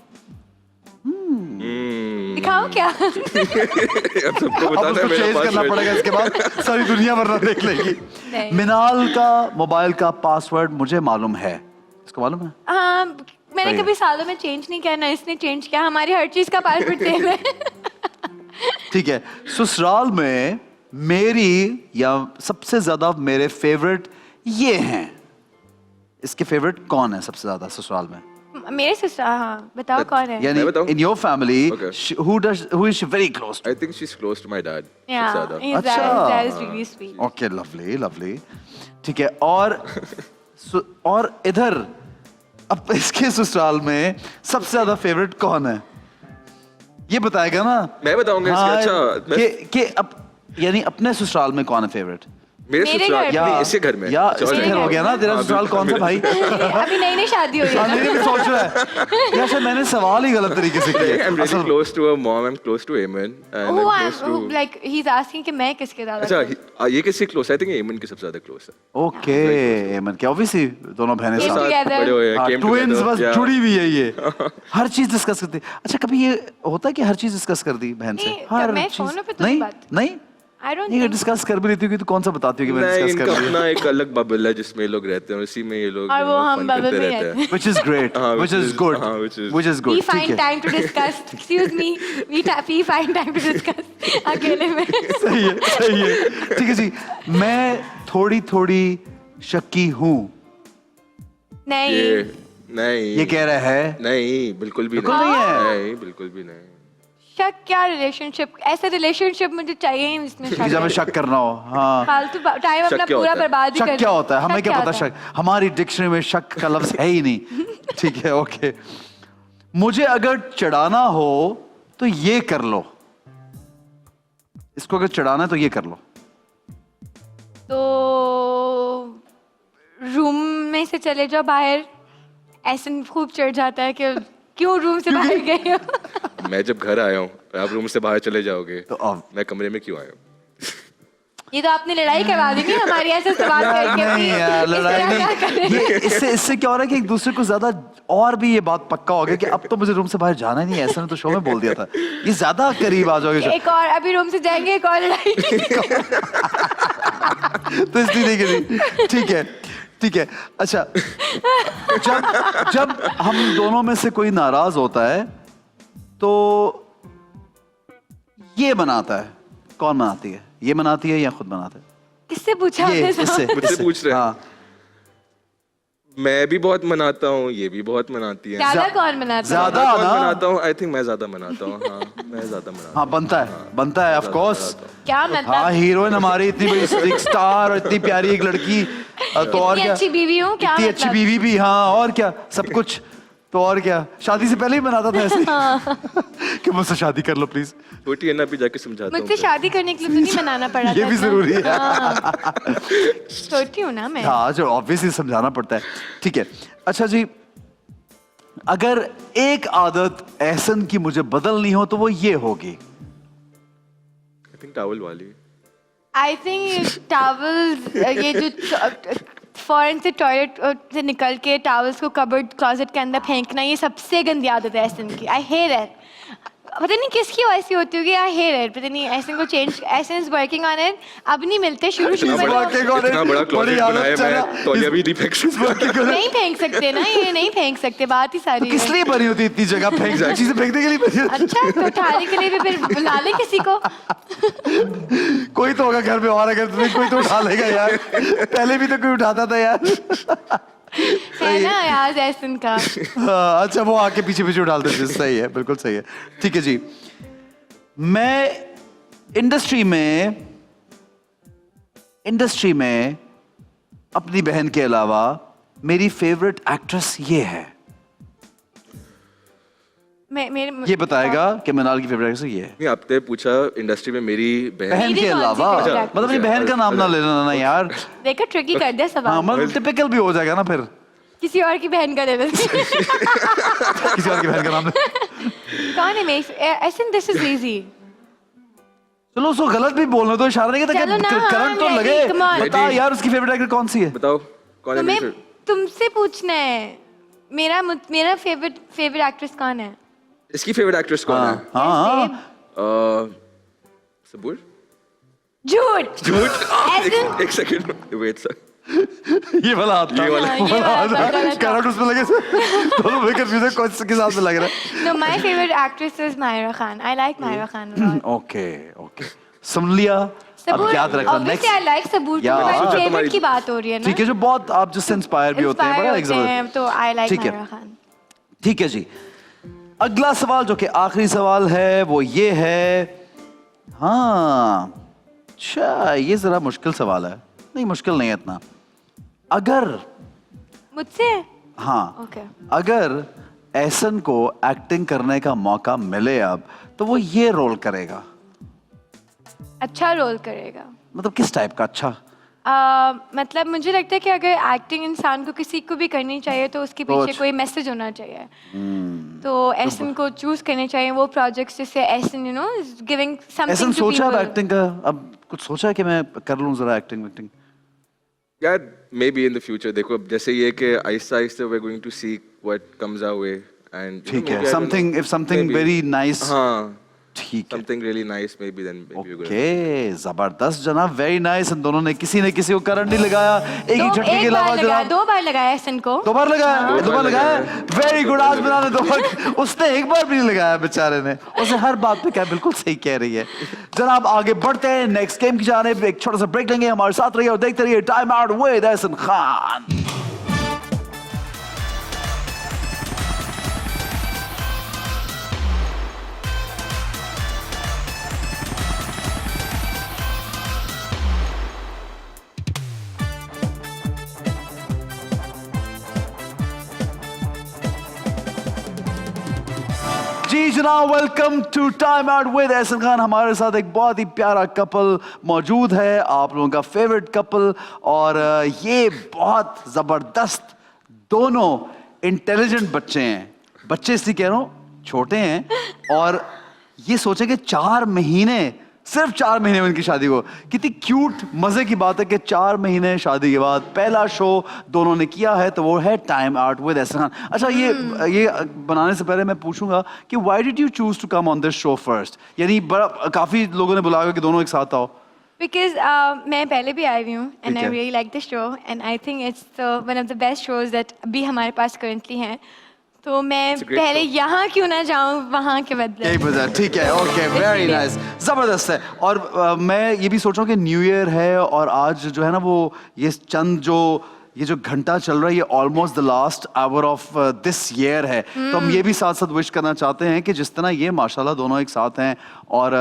दिखाओ क्या? अब सबको अब बताना उसको है मेरा चेंज करना password. पड़ेगा, इसके बाद सारी दुनिया वरना देख लेगी। नहीं। मिनाल का मोबाइल का पासवर्ड मुझे मालूम है, इसको मालूम है? हाँ, मैंने सही है। कभी सालों में चेंज नहीं किया, ना इसने चेंज किया, हमारी हर चीज का पासवर्ड सेम है। ठीक है, ससुराल में मेरी या सबसे ज्यादा मेरे फेवरेट ये हैं, इसके फेवरेट कौन है सबसे ज्यादा ससुराल में? मेरे ससुर, हाँ बताओ कौन है? यानी मैं बताऊं? In your family Okay. who is she very close to? I think she's close to my dad. Yeah, सबसे his ज्यादा. अच्छा। dad is really sweet. Okay, lovely lovely. ठीक है, और इधर अब इसके ससुराल में सबसे ज्यादा फेवरेट कौन है? ये बताएगा ना। मैं बताऊंगा इसका, अच्छा, मैं- कि अब यानी अपने ससुराल में कौन है फेवरेट? मेरे मेरे ससुराल घर या नहीं, इसके घर में. या अच्छा, इसके okay. घर हो गया ना, तेरा हाँ, ससुराल कौन सा भाई? अभी नई शादी हुई हाँ, है। नहीं, मैं सोच रहा है यार शायद मैंने सवाल ही गलत तरीके से किया। I'm really असल- close to her mom. I'm close to Eamon. And Who I'm I'm, close to. like he's asking कि मैं किसके ज्यादा अच्छा, close? ये किससे close है? I think Eamon के सबसे ज्यादा close है. ओके, एमन के ऑब्वियसली दोनों बहनें Came साथ। together. बड़े हुए हैं, came ट्विंस together. बस Yeah. जुड़ी हुई है ये, हर चीज डिस्कस करती है। अच्छा कभी ये होता है कि हर चीज डिस्कस कर दी बहन से? नहीं, हर मैं चीज फोनों पे तो नहीं बात- नहीं I don't नहीं think. डिस्कस कर भी लेती होगी तो कौन सा बताती होगी मैं नहीं, डिस्कस इनका कर रही अपना एक अलग बबल है जिसमें ये लोग रहते हैं, उसी में ये लोग और वो हम fun bubble करते में रहते रहते हैं. which is great, हाँ, which is good, हाँ, which is- which is good। We ठीक find है, time to discuss. Excuse me. We find time to discuss अकेले में। सही है, सही है। ठीक है जी, मैं थोड़ी शक्की हूँ, नहीं। नहीं, ये कह रहा है। नहीं, बिल्कुल भी बिल्कुल नहीं. नहीं है। नहीं, बिल्कुल भी नहीं. शक क्या रिलेशनशिप? ऐसा रिलेशनशिप मुझे चाहिए ही जिसमें कि शक जब है। शक करना हो। हाँ, फालतू टाइम शक अपना क्या पूरा होता है? बर्बाद ही शक कर क्या होता है? हमें शक क्या पता होता है? शक? हमारी डिक्शनरी में शक का लफ्ज है ही नहीं। ठीक है, ओके। मुझे अगर चढ़ाना हो तो ये कर लो, इसको अगर चढ़ाना है तो ये कर लो। तो रूम में से चले जाओ बाहर, ऐसे खूब चढ़ जाता है कि क्यों रूम से बाहर गए हो? मैं जब घर आया हूँ, आप रूम से बाहर चले जाओगे, तो अब मैं कमरे में क्यों आया हूँ? ये तो आपने लड़ाई करवा दी नहीं हमारी ऐसे सवाल करके। नहीं यार, इस लड़ाई तरह क्या करें? नहीं। ये इससे क्या हो रहा है कि एक दूसरे को ज्यादा, और भी ये बात पक्का हो गया कि अब तो मुझे रूम से बाहर जाना ही नहीं है। ऐसा ने तो शो में बोल दिया था, ये ज्यादा करीब आ जाओगे एक और अभी रूम से जाएंगे, एक और लड़ाई। तो इसलिए नहीं करी। ठीक है। अच्छा, जब हम दोनों में से कोई नाराज होता है तो ये बनाता है, कौन बनाती है? ये बनाती है या खुद बनाता है? किससे पूछा ये आपने इससे सवाल? मुझसे पूछ रहे हैं? हाँ, मैं भी बहुत मनाता हूँ, ये भी बहुत मनाती है। ज्यादा कौन मनाता है? ज्यादा कौन ना मनाता हूँ? आई थिंक मैं ज्यादा मनाता हूँ। हाँ, मैं ज्यादा मनाता हाँ बनता है ऑफ कोर्स। क्या मतलब? हाँ हीरोइन हमारी इतनी बड़ी एक स्टार और इतनी प्यारी एक लड़की, तो और इतनी क्या, अच्छी बीवी हूँ, क्या इतनी अच्छी मतलब? बीवी भी, हाँ और क्या सब कुछ, तो और क्या, शादी से पहले ही बनाता था ऐसे कि मुझसे शादी कर लो प्लीज। हूँ। छोटी है ना, भी जाके समझाता हूँ। मुझसे शादी करने के लिए तो नहीं मनाना पड़ा ये था भी इतना। जरूरी है। हाँ। छोटी हूँ ना मैं। हाँ जो ऑब्वियसली समझाना पड़ता है। ठीक है, अच्छा जी, अगर एक आदत एहसन की मुझे बदलनी हो तो वो ये होगी। आई थिंक टॉवल वाली। आई थिंक टॉवल्स, ये जो फॉरेन से टॉयलेट से निकल के टॉवल्स को कबर्ड क्लोजेट के अंदर फेंकना, ये सबसे गंदी आदत है एहसन की। I hate it. पता नहीं किसकी वैसी होती होगी, आई हेट इट। पता नहीं, एहसन को change, Ehsan is working on it. अब नहीं मिलते, शुरू इतना में बड़ा तो इतना बड़ा क्लोजेट बनाया, मैं तौलिया भी नहीं फेंक सकता। नहीं फेंक सकते ना, ये नहीं फेंक सकते, बात ही सारी तो किस है। लिए बनी होती है इतनी जगह, फेंक चीजें फेंकने के लिए बनी होती है। अच्छा, तो उठाने के लिए भी फिर बुला ले किसी को। कोई तो होगा घर में, और अगर तुम्हें कोई तो उठा लेगा यार, पहले भी तो कोई उठाता था यार। है ना यार एहसन का। हाँ, अच्छा वो आके पीछे पीछे उठाते थे, सही है, बिल्कुल सही है। ठीक है जी, मैं इंडस्ट्री में अपनी बहन के अलावा मेरी फेवरेट एक्ट्रेस ये है, ये बताएगा कि मनाल की फेवरेट एक्ट्रेस ये है। नहीं, आपने पूछा इंडस्ट्री में मेरी बहन। बहन मेरी के कौन सी अलावा, favorite actress? मतलब अपनी बहन का नाम ना लेना ना यार। देखो ट्रिकी कर दिया हाँ सवाल। मतलब टिपिकल भी हो जाएगा ना फिर, किसी और की बहन का दे दो। किसी और की बहन का नाम ले। कौन है मेरी? Ehsan, this is easy. चलो उसको गलत भी बोलना तो इशारा नहीं चलो ना, करता, करंट तो हाँ, लगे। ready, come on। बता यार उसकी फेवरेट एक्टर कौन सी है। बताओ कौन है तुम्हें मेरी तुमसे पूछना है, मेरा फेवरेट एक्ट्रेस कौन है? इसकी फेवरेट एक्ट्रेस कौन है? हाँ Babe, सबूर? झूठ। झूठ। एक सेकंड वेट सर। ये वाला हाथ था, ये वाला। हाँ, ये वाला था। करंट उसमें लगे दोनों में कंफ्यूजन कौन के साथ में लग रहा है। No, my favorite actress is Myra Khan. I like Myra Khan a lot. Okay सुन लिया, अब याद रखना Obviously, I like Sabur. यार, तुम्हारी सोचा favorite तुम्हारी- की बात हो रही है ना? ठीक है, जो बहुत आप जिससे इंस्पायर भी होते हैं, Inspire बड़ा होते हैं, एग्जाम। तो I like ठीक है। Myra Khan. ठीक है जी, अगला सवाल जो कि आखिरी सवाल है वो ये है, हाँ अच्छा ये जरा मुश्किल सवाल है, नहीं मुश्किल नहीं है इतना। अगर मुझसे? हाँ Okay. अगर एहसन को एक्टिंग करने का मौका मिले अब, तो वो ये रोल करेगा, अच्छा रोल करेगा। मतलब किस टाइप का अच्छा? मतलब मुझे लगता है कि अगर एक्टिंग इंसान को किसी को भी करनी चाहिए तो उसके पीछे अच्छा। कोई मैसेज होना चाहिए। तो एहसन को चूज करने चाहिए वो प्रोजेक्ट्स जिससे Ehsan giving Ehsan something to सोचा अब पीपल। एक्टिंग का, अब कुछ सोचा है कि मैं कर लूं जरा एक्टिंग? यार maybe in the future, देखो अब जैसे ये कि आहिस्ता आहिस्ता we are going to see what comes our way and ठीक है, समथिंग वेरी नाइस। हाँ, ठीक है, something really nice maybe then okay जबरदस्त जनाब, वेरी नाइस। इन दोनों ने किसी ने किसी को करंट नहीं लगाया, एक ही झटके के एक अलावा बार लगाया, जनाब 2 बार लगाया एहसन को। 2 बार लगाया, दो 2 बार बार लगाया, लगाया। Very good. आज बनाने 2 बार, उसने एक बार भी नहीं लगाया बेचारे ने, उसे हर बात पे क्या बिल्कुल सही कह रही है। जनाब आगे बढ़ते हैं नेक्स्ट गेम की जानिब, एक छोटा सा ब्रेक लेंगे, हमारे साथ रहिए और देखते रहिए time out with Ehsan Khan. जी जनाब, welcome to time out with Ehsan Khan. हमारे साथ एक बहुत ही प्यारा कपल मौजूद है, आप लोगों का फेवरेट कपल, और ये बहुत जबरदस्त दोनों इंटेलिजेंट बच्चे हैं। बच्चे इसलिए कह रहा हूँ, छोटे हैं, और ये सोचे कि 4 महीने, सिर्फ 4 महीने में उनकी शादी को। कितनी क्यूट मजे की बात है कि 4 महीने शादी के बाद पहला शो दोनों ने किया है, तो वो है time out with Ehsan Khan. अच्छा ये बनाने से पहले मैं पूछूंगा कि why did you choose to come on this show first? यानी बड़ा काफी लोगों ने बुलाया कि दोनों एक साथ आओ। Because मैं पहले भी आई हुई हूँ and ठीक I है। really like the show and I think it's one of the best shows that अभी हमारे पास currently हैं। तो मैं It's a great पहले show. यहाँ क्यों ना जाऊँ वहाँ के बदले। यही वजह, ठीक है, ओके, वेरी इसलिए। नाइस, जबरदस्त है। और मैं ये भी सोच रहा हूँ कि न्यू ईयर है और आज जो है ना वो ये चंद जो ये जो घंटा चल रहा है ये almost the last hour of this year है, तो हम ये भी साथ साथ विश करना चाहते हैं कि जिस तरह ये माशाल्लाह दोनों एक साथ हैं और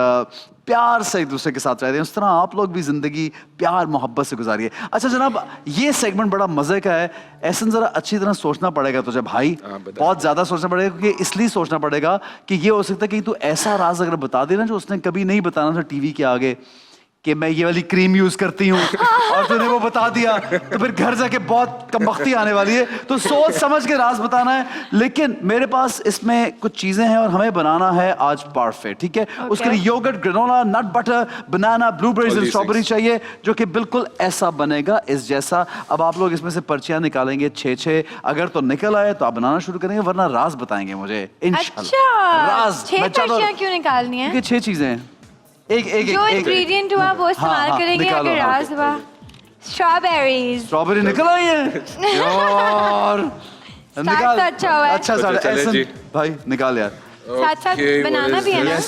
प्यार से एक दूसरे के साथ रहते हैं, उस तरह आप लोग भी जिंदगी प्यार मोहब्बत से गुजारिए। अच्छा जनाब, ये सेगमेंट बड़ा मजे का है, ऐसा जरा अच्छी तरह सोचना पड़ेगा तुझे भाई, बहुत ज्यादा सोचना पड़ेगा, क्योंकि इसलिए सोचना पड़ेगा कि ये हो सकता है कि तू ऐसा राज अगर बता देना जो उसने कभी नहीं बताना था टीवी के आगे, कि मैं ये वाली क्रीम यूज करती हूँ और तूने वो बता दिया, तो फिर घर जाके बहुत कमबख्ती आने वाली है। तो सोच समझ के राज बताना है, लेकिन मेरे पास इसमें कुछ चीजें हैं और हमें बनाना है आज पार्फे, ठीक है? उसके लिए yogurt, granola, nut butter, banana, blueberries and strawberry चाहिए, जो कि बिल्कुल ऐसा बनेगा इस जैसा। अब आप लोग इसमें से पर्चियां निकालेंगे 6-6, अगर तो निकल आए तो आप बनाना शुरू करेंगे, वरना राज बताएंगे मुझे इंशाल्लाह। राज 6 पर्चियां क्यों निकालनी है? क्योंकि 6 चीजें हैं, एक जो इंग्रेडिएंट हुआ वो इस्तेमाल करेंगे। अगर राज हुआ स्ट्रॉबेरीज, स्ट्रॉबेरी निकल आई है यार, निकाल तो अच्छा हुआ है। अच्छा चले जी। भाई निकाल यार। साथ साथ बनाना भी है ना।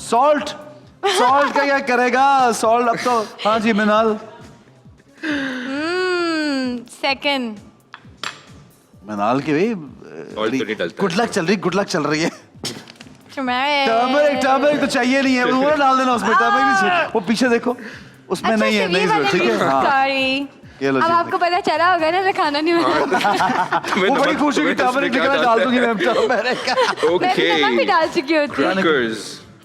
सॉल्ट का क्या करेगा सॉल्ट? अब तो हाँ जी मिनाल। सेकंड मिनाल की भाई गुड लक चल रही है। टर्मरिक तो चाहिए नहीं है, वो डाल देना उसमें, टर्मरिक नहीं चाहिए, वो पीछे देखो उसमें नहीं है, नहीं जरूरत, ठीक है? हाँ अब आपको पता चला होगा ना, मैं खाना नहीं बनाता। वो बड़ी खुश हुई कि टर्मरिक निकला, डाल दूंगी मैं टर्मरिक। मैं नमक भी डाल चुकी होती हूँ।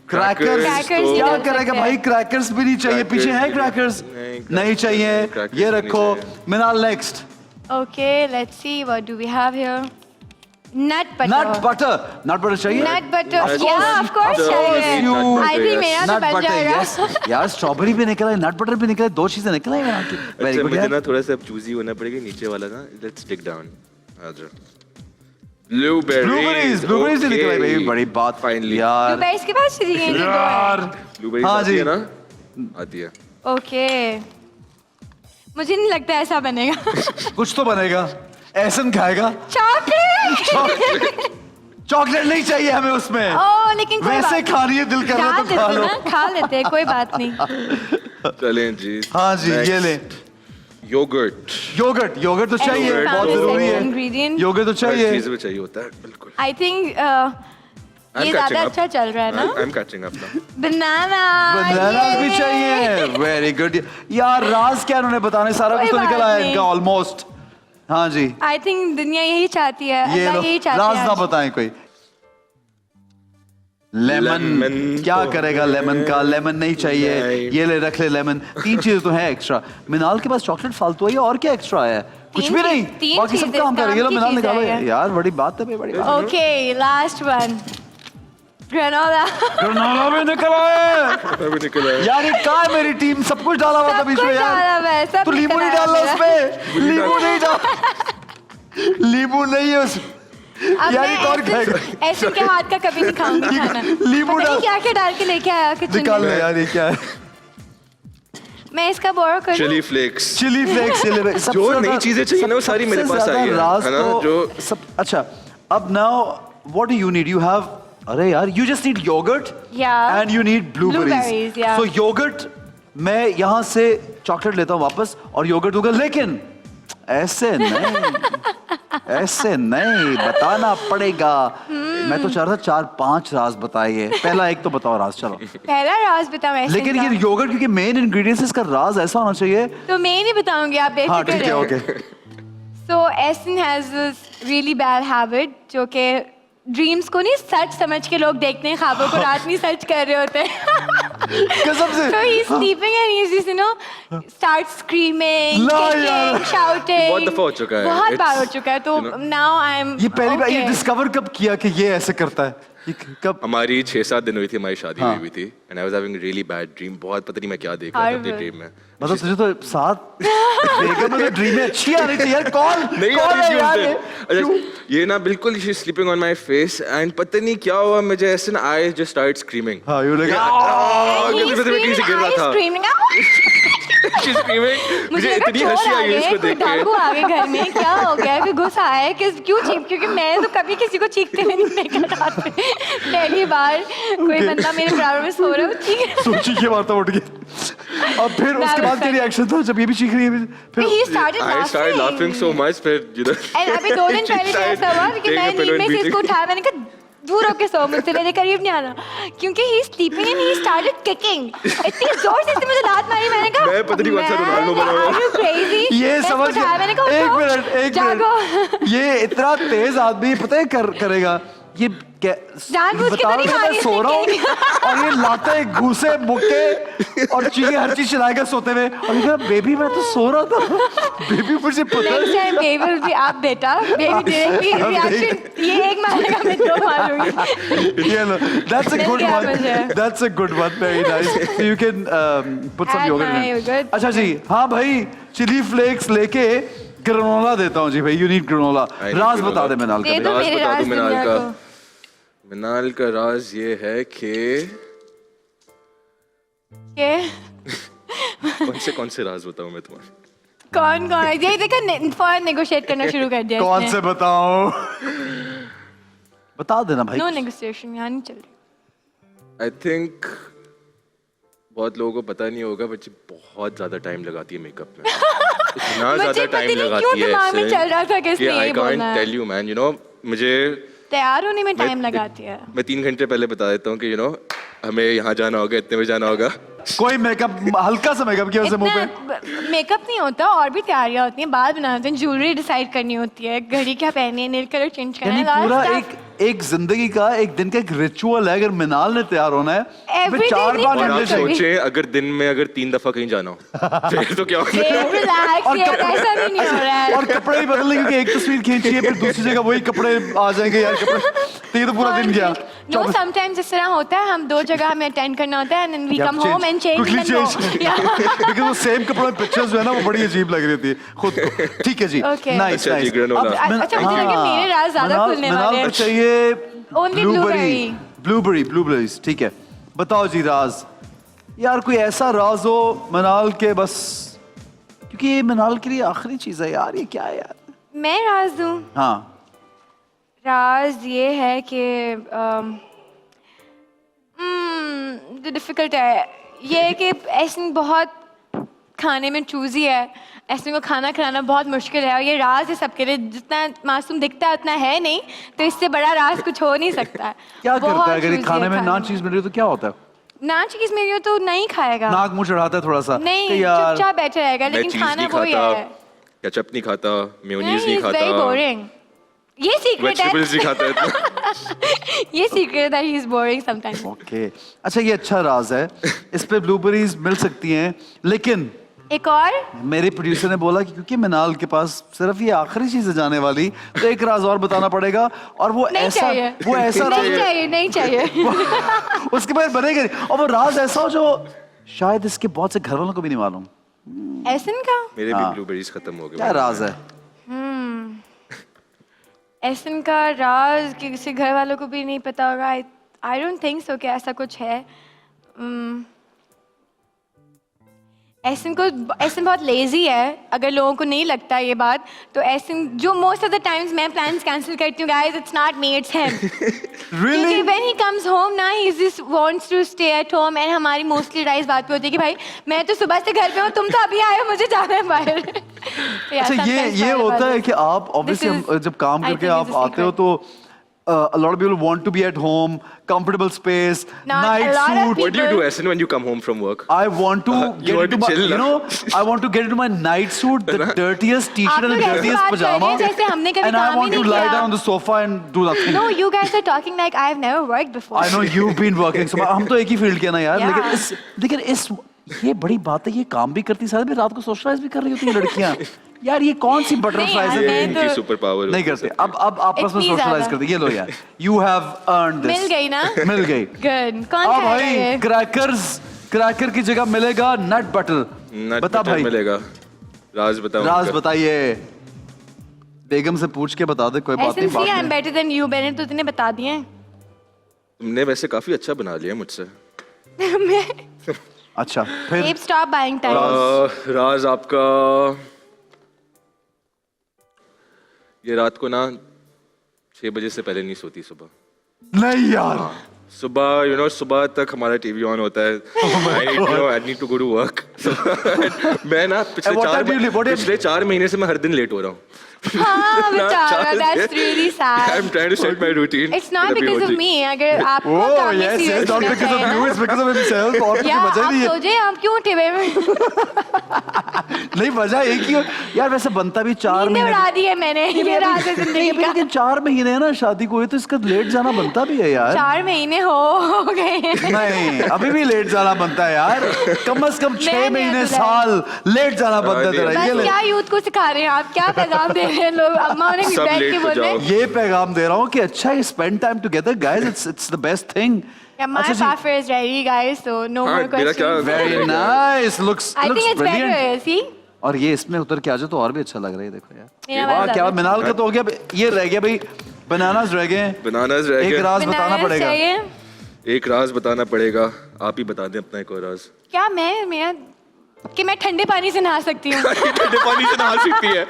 क्रैकर्स क्या करेगा भाई? क्रैकर्स भी नहीं चाहिए, पीछे है क्रैकर्स, नहीं चाहिए, ये रखो। Minal next. Okay let's see what do we have here. Nut butter चाहिए? नट बटर, या ऑफ कोर्स चाहिए। आई थिंक मेरा तो बन जाएगा। यार स्ट्रॉबेरी भी निकला है, नट बटर भी निकला है, 2 चीजें निकला है यहाँ की। वेरी गुड यार। ना थोड़ा सा चूजी होना पड़ेगा नीचे वाला ना, लेट्स टिक डाउन। आ जाओ। ब्लूबेरीज भी निकला है भाई, बड़ी बात फाइनली यार। ब्लूबेरीज के पास चाहिए यार ब्लूबेरीज हाँ आती जी है ना, आती है। ओके मुझे नहीं लगता ऐसा बनेगा। कुछ तो बनेगा, एहसन खाएगा। चॉकलेट नहीं चाहिए हमें उसमें। ओह लेकिन वैसे खानी है, दिल कर रहा है तो खा लो। खा लेते हैं, कोई बात नहीं। चलें जी। हाँ जी ये ले। योगर्ट तो चाहिए, बहुत जरूरी है। योगर्ट तो चाहिए, चीज़ में चाहिए होता है बिल्कुल। आई थिंक ये ज्यादा अच्छा चल रहा है ना। I am catching up now. Banana भी चाहिए। वेरी गुड यार। राज क्या उन्होंने बताने, सारा कुछ तो निकल आया इनका ऑलमोस्ट। हाँ जी आई थिंक दुनिया यही चाहती है, ये अल्लाह यही चाहती है। राज ना बताएं कोई। लेमन क्या करेगा लेमन का? लेमन नहीं चाहिए, ये ले रख ले लेमन। 3 चीजें तो है एक्स्ट्रा। मिनाल के पास चॉकलेट फालतू है और क्या एक्स्ट्रा है? कुछ भी नहीं, बाकी सब काम कर। ये लो मिनाल निकालो यार, बड़ी बात है बड़ी। ओके लास्ट वन, ग्रेनोला भी निकल आए यार। ये कहाँ है मेरी टीम? सब कुछ डाला हुआ था बीच में यार। तो नींबू नहीं डालना उसमें, नींबू नहीं है उसमें यार। ये कौन खाएगा? ऐसे के हाथ का कभी नहीं खाऊंगी खाना। नींबू डाल क्या क्या डाल के लेके आया किचन निकाल ले यार। ये क्या है? मैं इसका बोरो करूं? चिली फ्लेक्स जो नई चीजें चाहिए ना वो सारी मेरे पास आई है ना, जो सब। अच्छा अब now what do you need? You have, अरे यार you just need yogurt and you need blueberries. So yogurt मैं यहाँ से चॉकलेट लेता हूँ वापस और योगर्ट दूंगा, लेकिन ऐसे नहीं बताना पड़ेगा। मैं तो चाह रहा था 4-5 राज बताइए, पहला एक तो बताओ राज। चलो पहला राज बताओ ऐसे। लेकिन ये योगर्ट क्योंकि मेन इंग्रेडिएंट्स इसका राज ऐसा होना चाहिए, तो मैं नहीं बताऊंगी, आप हाँ बेफिक्र ठीक है रहो। Okay. So Essen has this really bad habit जो कि ड्रीम्स को नहीं सच समझ के लोग देखते हैं, ख्वाबों को रात में सच कर रहे होते हैं। कसम से। So he's sleeping and he's just, you know, start screaming, kicking, shouting. बहुत दफा हो चुका है। बहुत बार हो चुका है। तो now I'm ये पहली बार ये डिस्कवर कब किया कि ये ऐसे करता है? कब? हमारी 6-7 दिन हुई थी, हमारी शादी हुई थी and I was having really bad dream. बहुत पता नहीं मैं क्या देख रहा था अपने ड्रीम में। मतलब तुझे तो साथ देखा, मतलब ड्रीम में अच्छी आ रही थी यार। कौन है यार ये ना बिल्कुल she sleeping on my face and पता नहीं क्या हुआ मुझे, ऐसे ना आई जस्ट स्टार्ट स्क्रीमिंग। हां यू लाइक मैं गिर रहा था। She screaming. मुझे इतनी हंसी आई इसको देख के। डाकू आ गए घर में, क्या हो गया? फिर गुस्सा आया कि क्यों चीख, क्योंकि मैं तो कभी किसी को चीखते हुए नहीं देखा रात में। पहली बार कोई बंदा मेरे बराबर में सो रहा है, ठीक है? सोची के बात उठ गई। और फिर उसके बाद क्या रिएक्शन था जब ये भी चीख रही है फिर? He started I started laughing so much, फिर And अभी 2 दिन पहले तो ऐसा हुआ कि मैं नींद में से इसको उठाया, मैंने कहा दूर होके सो, मुझसे मेरे करीब नहीं आना, क्योंकि he is sleeping and he started kicking. इतनी जोर से इसने मुझे लात मारी, मैंने कहा मैं पता नहीं कौन सा रोनाल्डो बना हुआ। Are you crazy? ये मैं समझ इसको उठाया, मैंने कहा एक उठो, मिनट जागो। ये इतना तेज आदमी पता है करेगा ये जानबूझ के तो नहीं मैं मारी सो रहा हूँ इसने और ये लाते घूसे मुक्के और चीजें हर चीज चलाएगा सोते हुए और ये कहा बेबी मैं तो सो रहा था बेबी मुझे पता Next time baby will be आप बेटा, baby directly reaction ये एक मारेगा मैं 2 मारूंगी। Yeah, no, that's a mill good गया one. मुझे। That's a good one. Very nice. So you can put some Add yogurt my in it. yogurt. अच्छा जी, हाँ भाई, चिली फ्लेक्स लेके ग्रेनोला देता हूँ जी भाई. You need granola. I need Raj granola. बता दे मिनाल दे का. दो राज मेरे बता राज दो मिनाल दुनिया का। को। मिनाल का राज ये है कि के कौन से राज बताऊं मैं तुम्हें? कौन ये देखा फॉर नेगोशिएट करना शुरू कर दिया कौन से बताऊँ? बता देना भाई. नो नेगोशिएशन यहाँ नहीं चल रही। आई थिंक बहुत लोगों को पता नहीं होगा बच्ची बहुत ज्यादा टाइम लगाती है मेकअप में। इतना मुझे ज्यादा पता टाइम नहीं लगाती क्यों है दिमाग में चल रहा था कि इसने आई यही बोलना कांट है। Tell you man, you know मुझे तैयार होने में टाइम लगाती है। मैं 3 घंटे पहले बता देता हूँ कि यू नो हमें यहाँ जाना होगा, इतने बजे जाना होगा। कोई मेकअप हल्का सा मेकअप किया उसे मुंह पे. मेकअप नहीं होता और भी तैयारियां होती हैं, बाल बनाने होते हैं, ज्वेलरी डिसाइड करनी होती है, घड़ी क्या पहननी है, नेल कलर चेंज करना यानी है, पूरा last एक जिंदगी का एक दिन का एक रिचुअल है. अगर मिनाल ने तैयार होना है Every फिर day 4-5 नहीं और आप घंटे चाहिए. सोचे अगर दिन में अगर 3 दफा कहीं जाना हो फिर तो क्या होगा? relax, और ये कपड़े- ऐसा भी नहीं हो रहा है। और कपड़े भी बदलने क्योंकि एक तस्वीर खींची है फिर दूसरी जगह वही कपड़े आ जाएंगे यार कपड़े. तो ये तो पूरा दिन गया. नो समटाइम्स इस तरह होता है, हम 2 जगह हमें अटेंड करना होता है and then we come home and change Quickly and go. change. Because वो सेम कपड़ों में पिक्चर्स जो है ना वो बड़ी अजीब लग रही थी खुद को. ठीक है जी. Okay. नाइस अच्छा जी, granola. अच्छा, मुझे लगा मेरे राज ज्यादा खुलने वाले हैं। मिनाल को चाहिए Only ब्लूबेरीज. ठीक है, बताओ जी राज. यार कोई ऐसा राज हो मिनाल के बस, क्योंकि ये मिनाल के लिए आखिरी चीज है यार. ये क्या है यार? मैं राज दूं? हाँ राज ये है कि डिफिकल्ट है ये है कि ऐसे बहुत खाने में चूजी है, ऐसे को खाना खिलाना बहुत मुश्किल है और ये राज है सबके लिए. जितना मासूम दिखता है उतना है नहीं, तो इससे बड़ा राज कुछ हो नहीं सकता है. क्या बहुत करता है अगर ये choosy खाने में ना खाना। चीज मिल रही हो तो क्या होता है? ना चीज मेरी हो तो नहीं खाएगा, नाक मुंह चढ़ाता है थोड़ा सा नहीं कि यार चुपचाप बैठे रहेगा, मैं लेकिन चीज खाना नहीं वही खाता, है. केचप नहीं खाता, मेयोनीज नहीं वेरी खाता, बोरिंग. ये सीक्रेट है, वेजिटेबल्स नहीं खाता इतना। ये सीक्रेट है, he is boring sometimes. Okay. अच्छा ये अच्छा राज है. इस पे ब्लूबेरीज मिल सकती हैं, लेकिन एक और मेरे प्रोड्यूसर ने बोला कि क्योंकि मिनाल के पास सिर्फ ये आखिरी चीज है जाने वाली, तो एक राज और बताना पड़ेगा. और वो नहीं ऐसा चाहिए. वो ऐसा नहीं राज चाहिए, नहीं चाहिए. उसके बाद बनेगा नहीं. और वो राज ऐसा हो जो शायद इसके बहुत से घर वालों को भी नहीं मालूम. ऐसन का मेरे भी ब्लूबेरीज खत्म हो गए। क्या राज है? ऐसन का राज कि किसी घर वालों को भी नहीं पता होगा. आई डोंट थिंक सो कि ऐसा कुछ है. ऐसन बहुत लेजी है. अगर लोगों को नहीं लगता ये बात, तो ऐसन जो मोस्ट ऑफ द टाइम्स मैं प्लान्स कैंसिल करती हूँ, guys it's not me, it's him. Really? क्योंकि when he comes home ना, he just wants to stay at home and हमारी मोस्टली राइस बात पे होती है कि भाई मैं तो सुबह से घर पे हूँ, तुम तो अभी आए हो, मुझे जाना है बाहर. तो yeah, अच्छा sometimes ये my होता है husband- कि आप ऑब्वियसली is- जब काम I करके think आप is a आते हो secret. तो a lot of people want to be at home, comfortable space, Not night a lot of suit. What do you do, Essen, when you come home from work? I want to You get want into to my, chill, you na? know, I want to get into my night suit, the dirtiest t-shirt आप and लोग ऐसी dirtiest बात कर रहे pajama, हैं जैसे हमने कभी and I काम ही want to नहीं lie किया. down on the sofa and do nothing. No, you guys are talking like I've never worked before. I know you've been working, so हम तो एक ही फील्ड के ना यार. Yeah. लेकिन इस ये बड़ी बात है, ये काम भी करती साथ में रात को सोशलाइज भी कर रही होती है लड़कियां. यार ये कौन सी बटरफ्लाइज यार, है? मैं इनकी सुपर पावर नहीं करते. अब आपस में इतनी सोशलाइज ज्यादा. करते. ये लो यार, you have earned this. मिल गई ना? मिल गई. Good. कौन अब खाएगा भाई ये? क्रैकर की जगह मिलेगा नट बटर. नट बता बटर भाई. मिलेगा. राज बताओ. राज बताइए. बेगम से पूछ के बता दे, कोई बात नहीं. SNC, I'm बात नहीं. better than you, मैंने तो तूने बता दिए हैं. तुमने वैसे काफी अच्छा बना लिया मुझसे. अच्छा फिर Babe, stop buying time. राज आपका ये रात को ना 6 बजे से पहले नहीं सोती सुबह. नहीं यार. सुबह सुबह तक हमारा टीवी ऑन होता है. I need to go to work. मैं ना पिछले 4 महीने से मैं हर दिन लेट हो रहा हूँ. हाँ बेचारा, that's really sad. I'm trying to set my routine. It's not because of me. अगर आपको Oh काम में yes, serious it's not होना because of चाहिए you, ना। it's because of himself. और कुछ या वजह आप नहीं है. सोचे आप क्यों उठे हुए हैं? नहीं वजह एक ही हो यार. वैसे बनता भी 4 नींद महीने. उड़ा दी है मैंने, ये राज है जिंदगी का। लेकिन 4 महीने है ना शादी को हुए, तो इसका लेट जाना बनता भी है यार. 4 महीने हो गए हैं। नहीं अभी भी लेट जाना बनता है यार. कम से कम 6 नहीं महीने अब्दुल्ला। साल लेट जाना बनता है तेरा. ये बस ले. क्या यूथ को सिखा रहे हैं आप, क्या पैगाम दे रहे हैं लोग? अम्मा उन्हें सब बैठ लेट के हो बोल रहे जाओ। हैं ये पैगाम दे रहा हूँ कि अच्छा है spend time together guys. It's the best thing. my buffer is ready guys, so no हाँ, more मेरा questions. क्या very nice. Looks I think it's brilliant. better, see? और ये इसमें उतर के आ जाए तो और भी अच्छा लग रहा है. देखो यार मेरा वाह वाला क्या ज़्यादा मिनाल का तो हो गया. ये रह गया भाई. बनानास रह गए. Bananas रह एक गए. राज बताना Bananas पड़ेगा. चाहिए? एक राज बताना पड़ेगा. आप ही बता दें अपना एक और राज. क्या मैं कि मैं ठंडे पानी से नहा सकती हूँ? ठंडे पानी से नहा सकती है.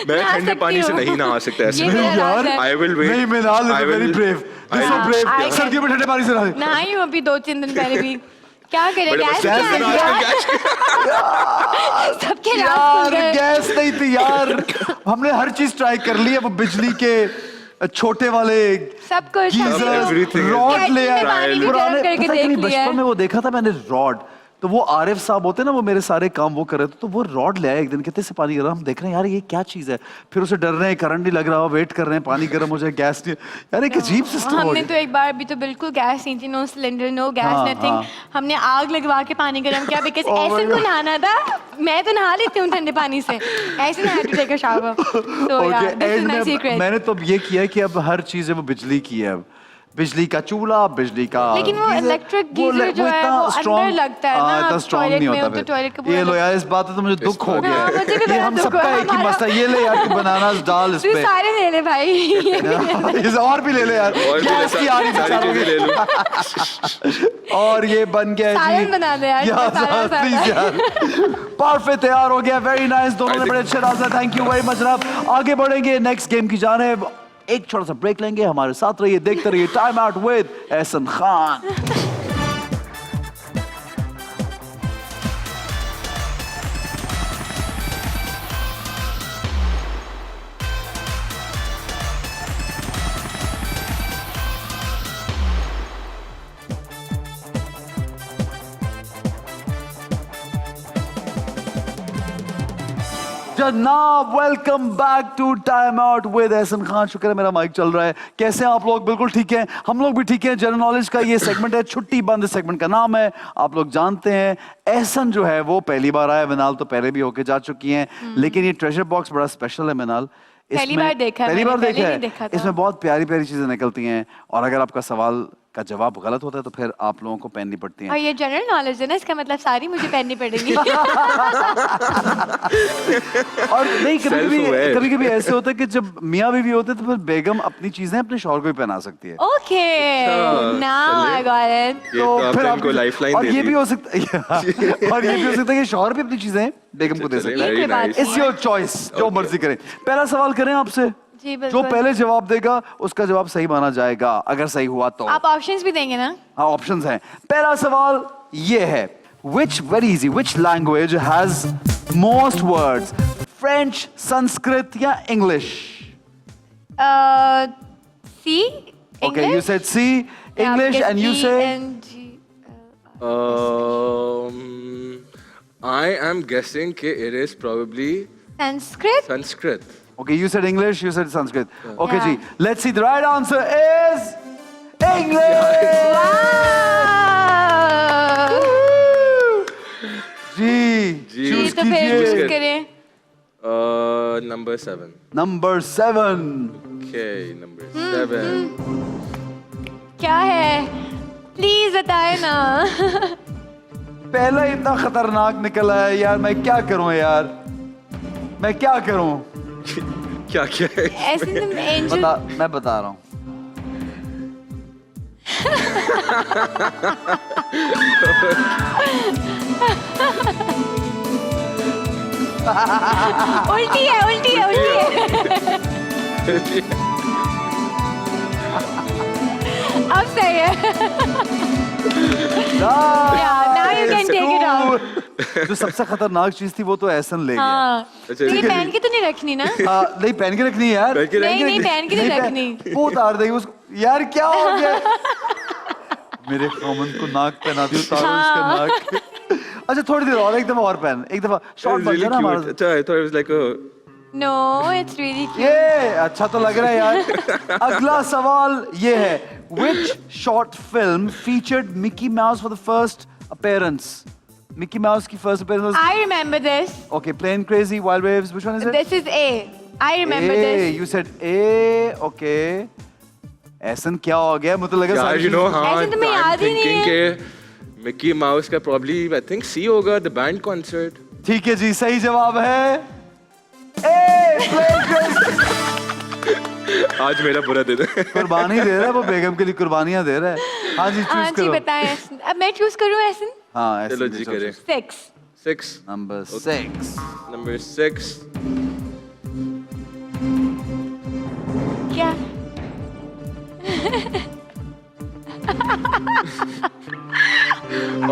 मैं नहा ठंडे पानी से सकती हूँ। नहीं नहा सकता ऐसे. ये मेरा राज है। I will wait. नहीं मिनाल I is very will- brave. I so will- brave. I- सर्दियों में ठंडे पानी से नहा. नहाई हूँ अभी 2-3 दिन पहले भी। क्या करें, बड़े गैस बड़े नहीं से आ नहा रही के यार। सबके राज यार खुल गए। गैस नहीं थी यार. हमने हर चीज ट्राई कर ली है. वो बिजली के छोटे वाले सब कुछ geyser Everything is rod trial. ले आए. पानी भी पुराने गर्म करके पता है कि देख नहीं, लिया है। बचपन में वो देखा था मैंने रॉड. तो वो आरिफ साहब होते हैं ना, वो मेरे सारे काम वो कर रहे थे, तो वो रॉड ले आए एक दिन. कहते से पानी गर्म. हम देख रहे हैं यार ये क्या चीज है. फिर उसे डर रहे हैं करंट नहीं लग रहा, वेट कर रहे हैं पानी गर्म हो जाए. गैस नहीं. यार एक अजीब सिस्टम हो हमने गया. तो एक बार भी तो बिल्कुल गैस नहीं थी, नो सिलेंडर, नो गैस, हाँ, नथिंग. हाँ। हमने आग लगवा के पानी गर्म किया बिकॉज Oh my ऐसे को God. नहाना था. मैं तो नहा लेती हूँ ठंडे पानी से. ऐसे नहीं to take a shower. So Okay, यार दिस इज end माय में सीक्रेट. मैंने तो अब ये किया है कि अब हर चीज है वो बिजली की है. अब बिजली का चूल्हा, बिजली का लेकिन वो गीजर, electric geyser जो है, इतना वो strong- अंदर लगता है ना, हाँ, इतना आप स्ट्रॉन्ग toilet नहीं में होता हो तो फिर. toilet का पूरा ये लो दुख- यार इस बात पे तो मुझे दुख हो हाँ, गया मुझे भी है. ये बड़ा हम दुख सबका हुआ. एक ही हमारा- मसला. ये ले यार तू बनानास डाल इस तू पे. सारे ले ले भाई. ये भी ले ले. इस और भी ले ले यार. और भी गैस की आ रही सारी बेचारों चीजें ले की. लो. और ये बन गया जी. सालन बना दे यार, सालन सालन. प्लीज यार. परफेक्ट तैयार हो गया. Very nice. दोनों ने बड़े अच्छे dance. Thank you very much जनाब. आगे बढ़ेंगे नेक्स्ट गेम की जानिब. एक छोटा सा ब्रेक लेंगे. हमारे साथ रहिए, देखते रहिए time out with Ehsan Khan. जनाब welcome back to time out with Ehsan Khan. शुक्र है मेरा माइक चल रहा है. कैसे हैं आप लोग? बिल्कुल ठीक है, हम लोग भी ठीक हैं. जनरल नॉलेज का ये सेगमेंट है, छुट्टी बंद सेगमेंट का नाम है. आप लोग जानते हैं एहसन जो है वो पहली बार आया. मिनाल तो पहले भी होके जा चुकी हैं, लेकिन ये ट्रेजर बॉक्स बड़ा स्पेशल है मिनाल. पहली इसमें- बार देखा है पहली मैंने, बार पहले देखा नहीं है. देखा था. इसमें बहुत प्यारी प्यारी चीजें निकलती हैं, और अगर आपका सवाल का जवाब गलत होता है तो फिर आप लोगों को पहननी पड़ती है. और ये जनरल नॉलेज है ना, इसका मतलब सारी मुझे पहननी पड़ेगी. और नहीं Self-aware. कभी कभी ऐसे होता है कि जब मियाँ बीवी होते हैं तो फिर बेगम अपनी चीजें अपने शौहर को भी पहना सकती है. Okay now I got it. ये तो आपने इनको लाइफलाइन और दे ये दी. भी हो सकता है और ये भी हो सकता है कि शौहर भी अपनी चीजें बेगम को दे चलिए, सकता है. very कोई बात nice. नहीं. इट्स योर चॉइस, जो मर्जी करें. पहला सवाल करें आपसे. जी जो बिल्कुल. पहले जवाब देगा उसका जवाब सही माना जाएगा, अगर सही हुआ तो. आप ऑप्शंस भी देंगे ना? हाँ ऑप्शंस हैं. पहला सवाल ये है, which very easy, which language has most words? French, Sanskrit या English? C. Okay, you said C, English, and you say I am guessing कि it is probably Sanskrit. Sanskrit. okay, you said English, you said Sanskrit. Okay, Yeah. Ji. Let's see. The right answer is English. Wow. Ji. Ji. Choose तो फिर कीजिए. choose करें. Number 7. Number 7. Okay, number 7. क्या है? प्लीज बताए ना. पहला इतना खतरनाक निकला है यार. मैं क्या करूं यार? मैं क्या करूं? क्या क्या है? ऐसे तुम एंजल. मैं बता रहा हूं. उल्टी है, उल्टी है, उल्टी है. अब सही है. now you can take it out. जो सबसे खतरनाक चीज थी वो तो एहसन ले गया। हाँ अच्छा, ये ठीक है पहन के तो नहीं रखनी ना? नहीं पहन के रखनी है यार। पहन के नहीं नहीं पहन के नहीं रखनी। वो उतार देगी उसको। यार क्या हो गया? मेरे खामन को नाक पहना दी, उतारो इसका नाक। अच्छा थोड़ी देर और, एक दफा और पहन, एक दफा शॉर्ट बन जाए ना हमारा। अच्छा, I thought it was like a No, it's really cute. ये अच्छा तो लग रहा है यार। अगला सवाल ये है, which short film featured Mickey Mouse for the first appearance? Mickey Mouse की first appearance was I remember this. okay, Plane Crazy, Wild Waves. Which one is it? This is A. I remember A. this. You said A. Okay. ऐसन क्या हो गया? मुझे तो लगा यार, सारी you know, चीज़- हाँ, ऐसे तो मैं I'm याद ही नहीं thinking है। कि Mickey Mouse का probably I think C होगा, the band concert. ठीक है जी, सही जवाब है A. Plane Crazy. आज मेरा बुरा दिन है। कुर्बानी दे रहा है वो, बेगम के लिए कुर्बानियां दे रहा है। हाँ जी, हाँ चूज जी करो। बताएं ऐसन। अब मैं चूज करूँ ऐसन? हाँ ऐसे चलो जी करें। 6. 6. Number 6. Number 6. क्या?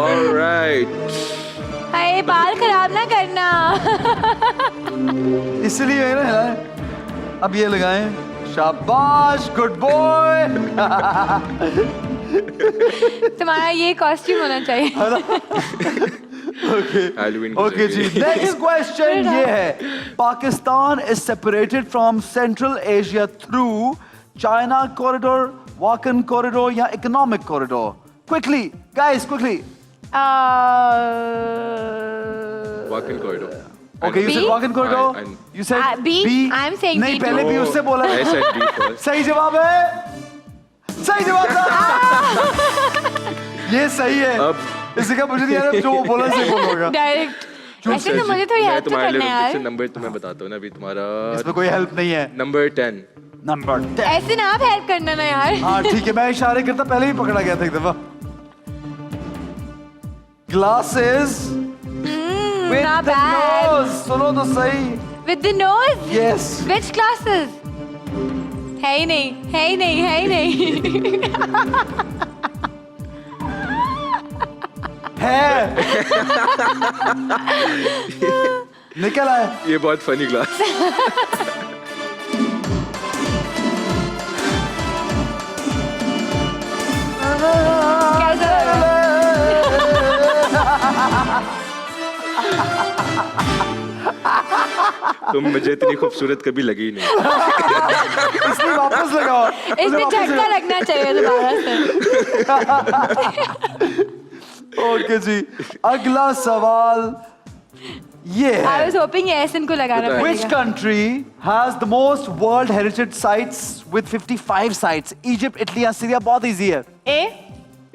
All right. हाय बाल खराब ना करना। इसलिए है ना, अब ये लगाएं। शाबाश, गुड बॉय। तुम्हारा ये कॉस्ट्यूम होना चाहिए। Halloween की ओके जी, जगह। नेक्स्ट क्वेश्चन ये है, Pakistan is separated from Central Asia through China corridor, Wakhan corridor या economic corridor? Quickly guys, quickly. Walk-in corridor. Okay, you B? Said Wakhan corridor, I- you said B? I'm saying नहीं, B पहले too. भी उससे बोला। I said B first. सही जवाब है, सही जवाब था। ये सही है। अब इसी का मुझे नहीं आ रहा, जो वो बोला सही बोलोगा। डायरेक्ट। ऐसे तो मुझे थोड़ी मैं हेल्प तो तुम्हारे करना लिए है कुछ यार। नंबर तुम्हें बताता हूँ ना अभी तुम्हारा इसमें कोई हेल्प नहीं है। नंबर 10. नंबर 10। ऐसे ना आप हेल्प करना ना यार। हाँ ठीक है, मैं इशारे करता, पहले ही पकड़ा गया था एक दफा। Glasses with not the bad. Nose, सुनो तो सही। With the nose? Yes, Which classes? है ही नहीं, है ही नहीं, है ही नहीं। है। निकल आए। ये बहुत फनी क्लास. कैसा लगा? तुम मुझे इतनी खूबसूरत कभी लगी नहीं. इसमें वापस लगाओ। इसमें झटका लगना चाहिए दोबारा से। ओके जी, अगला सवाल ये I है, was hoping ये ऐसन को लगाना बताएं। which पड़ेगा। country has the most world heritage sites with 55 sites? Egypt, Italy या सीरिया? बहुत easy है। A?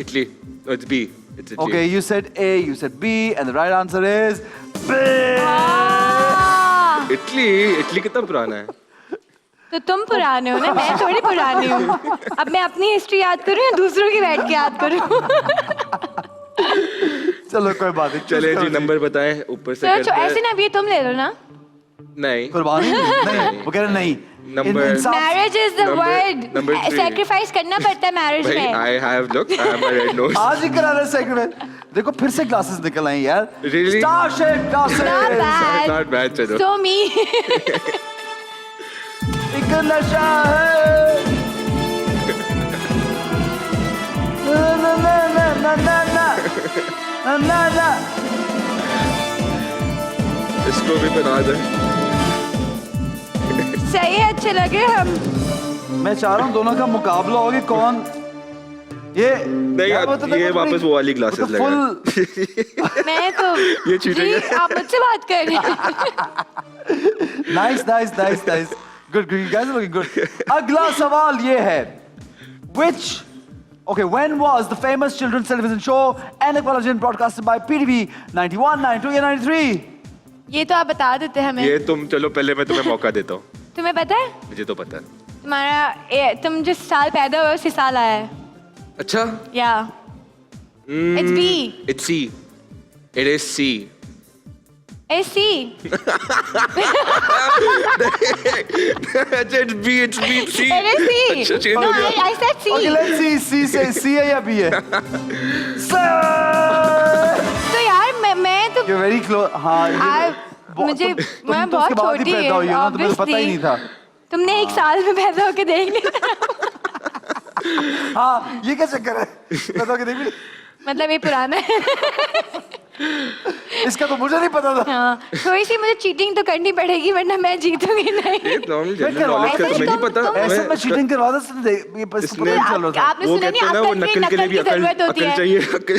Italy. No, it's B. It's Italy. Okay, you said A, you said B, and the right answer is B. हाँ। Italy कितना पुराना है? तो तुम पुराने हो ना, मैं थोड़ी पुरानी हूँ। अब मैं अपनी हिस्ट्री याद करूँ या दूसरों की बैठ के याद करूँ? चलो कोई बात नहीं, चले choose जी करो नंबर बताएं ऊपर से तो करते हैं. ऐसे ना अभी तुम ले लो ना। नहीं. कुर्बानी नहीं, वो कह रहे नहीं। Number- Insaf- marriage is the Number word. 3. Sacrifice करना पड़ता है मैरिज भाई में। I have look. I have my red nose. आज ही करा रहे सेकंड। देखो फिर से ग्लासेस निकल आए यार। Really? Star shape glasses. Not bad. Not bad चलो. So me. एक नशा है। ना ना ना ना ना ना ना ना। इसको भी बना दे. सही है, अच्छे लगे हम। मैं चाह रहा हूँ दोनों का मुकाबला हो कि कौन ये नहीं यार, यार, वो तो ये देखो वापस वो वाली glasses लगा। फुल मैं तो ये cheating जी, है। आप मुझसे बात कर रहे हैं। Nice good, you guys are looking good. अगला सवाल ये है, when was the famous children's television show Anaconda broadcasted by PTV? 91, 92 या 93? ये तो आप बता देते हमें। ये तुम चलो पहले मैं तुम्हें मौका देता हूँ. तुम्हें पता है मुझे तो पता है. तुम्हारा तुम जिस साल पैदा हुए उसी साल आया है। अच्छा. या It's B. It's C. It is C. AC. अच्छा it's B, it's B, C. It is C. अच्छा change No, हो गया. I said C. Okay, let's see. C से C है या B है? तो यार मैं तो You're very close. हाँ. मुझे तुम मैं तो बहुत उसके बाद ही छोटी पैदा हुई हो ना, तुम्हें तो पता ही नहीं था. तुमने एक साल में पैदा होके देख लिया. हाँ, ये क्या चक्कर है? पैदा होके देख भी. मतलब ये पुराना है. इसका तो मुझे नहीं पता था. हाँ, थोड़ी सी मुझे चीटिंग तो करनी पड़ेगी वरना मैं जीतूंगी नहीं. ये नॉर्मल जनरल करवा- नॉलेज का ऐसे तुम्हें नहीं तुम- पता. तुम- ऐसे में चीटिंग करवा दे ये बस इसमें- पता चल रहा था. आपने वो सुना कहते नहीं हैं ना वो अक्ल नकल के लिए भी की जरूरत होती अकल है. चाहिए. अकल.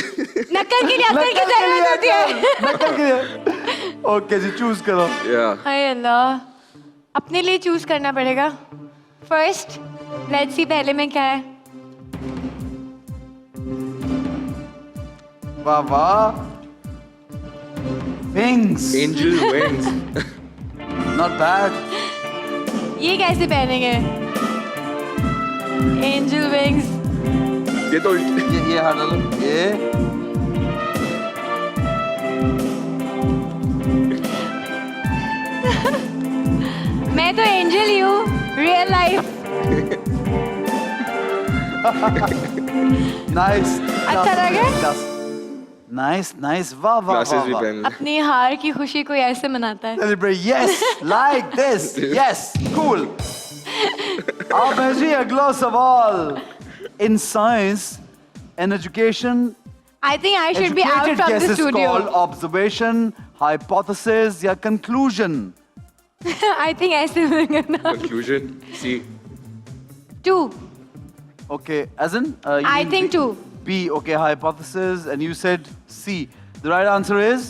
नकल के लिए अक्ल की जरूरत होती है. नकल के लिए. ओके जी, चूज करो. Yeah. हाय अल्लाह, अपने लिए चूज करना पड़ेगा. फर्स्ट लेट्स सी पहले में क्या है. वाह वाह. Wings. Angel wings. Not bad. ये कैसे पहनेंगे? Angel wings. ये तो ये हाथ डालो. ये. मैं तो एंजल ही हूँ रियल लाइफ. Nice. अच्छा लगा? Nice, nice. वाह वाह ग्लासेस वाह भी वाह. पहन ले. अपनी हार की खुशी को ऐसे मनाता है. Celebrate. Yes, like this. Yes, cool. अब है जी अगला सवाल. In science and education, I think I should be out educated from the guesses studio. called observation, hypothesis या conclusion. I think ऐसे करना. Conclusion. C. 2. Okay, as in? You I mean think B? 2. B, okay, hypothesis, and you said C. The right answer is?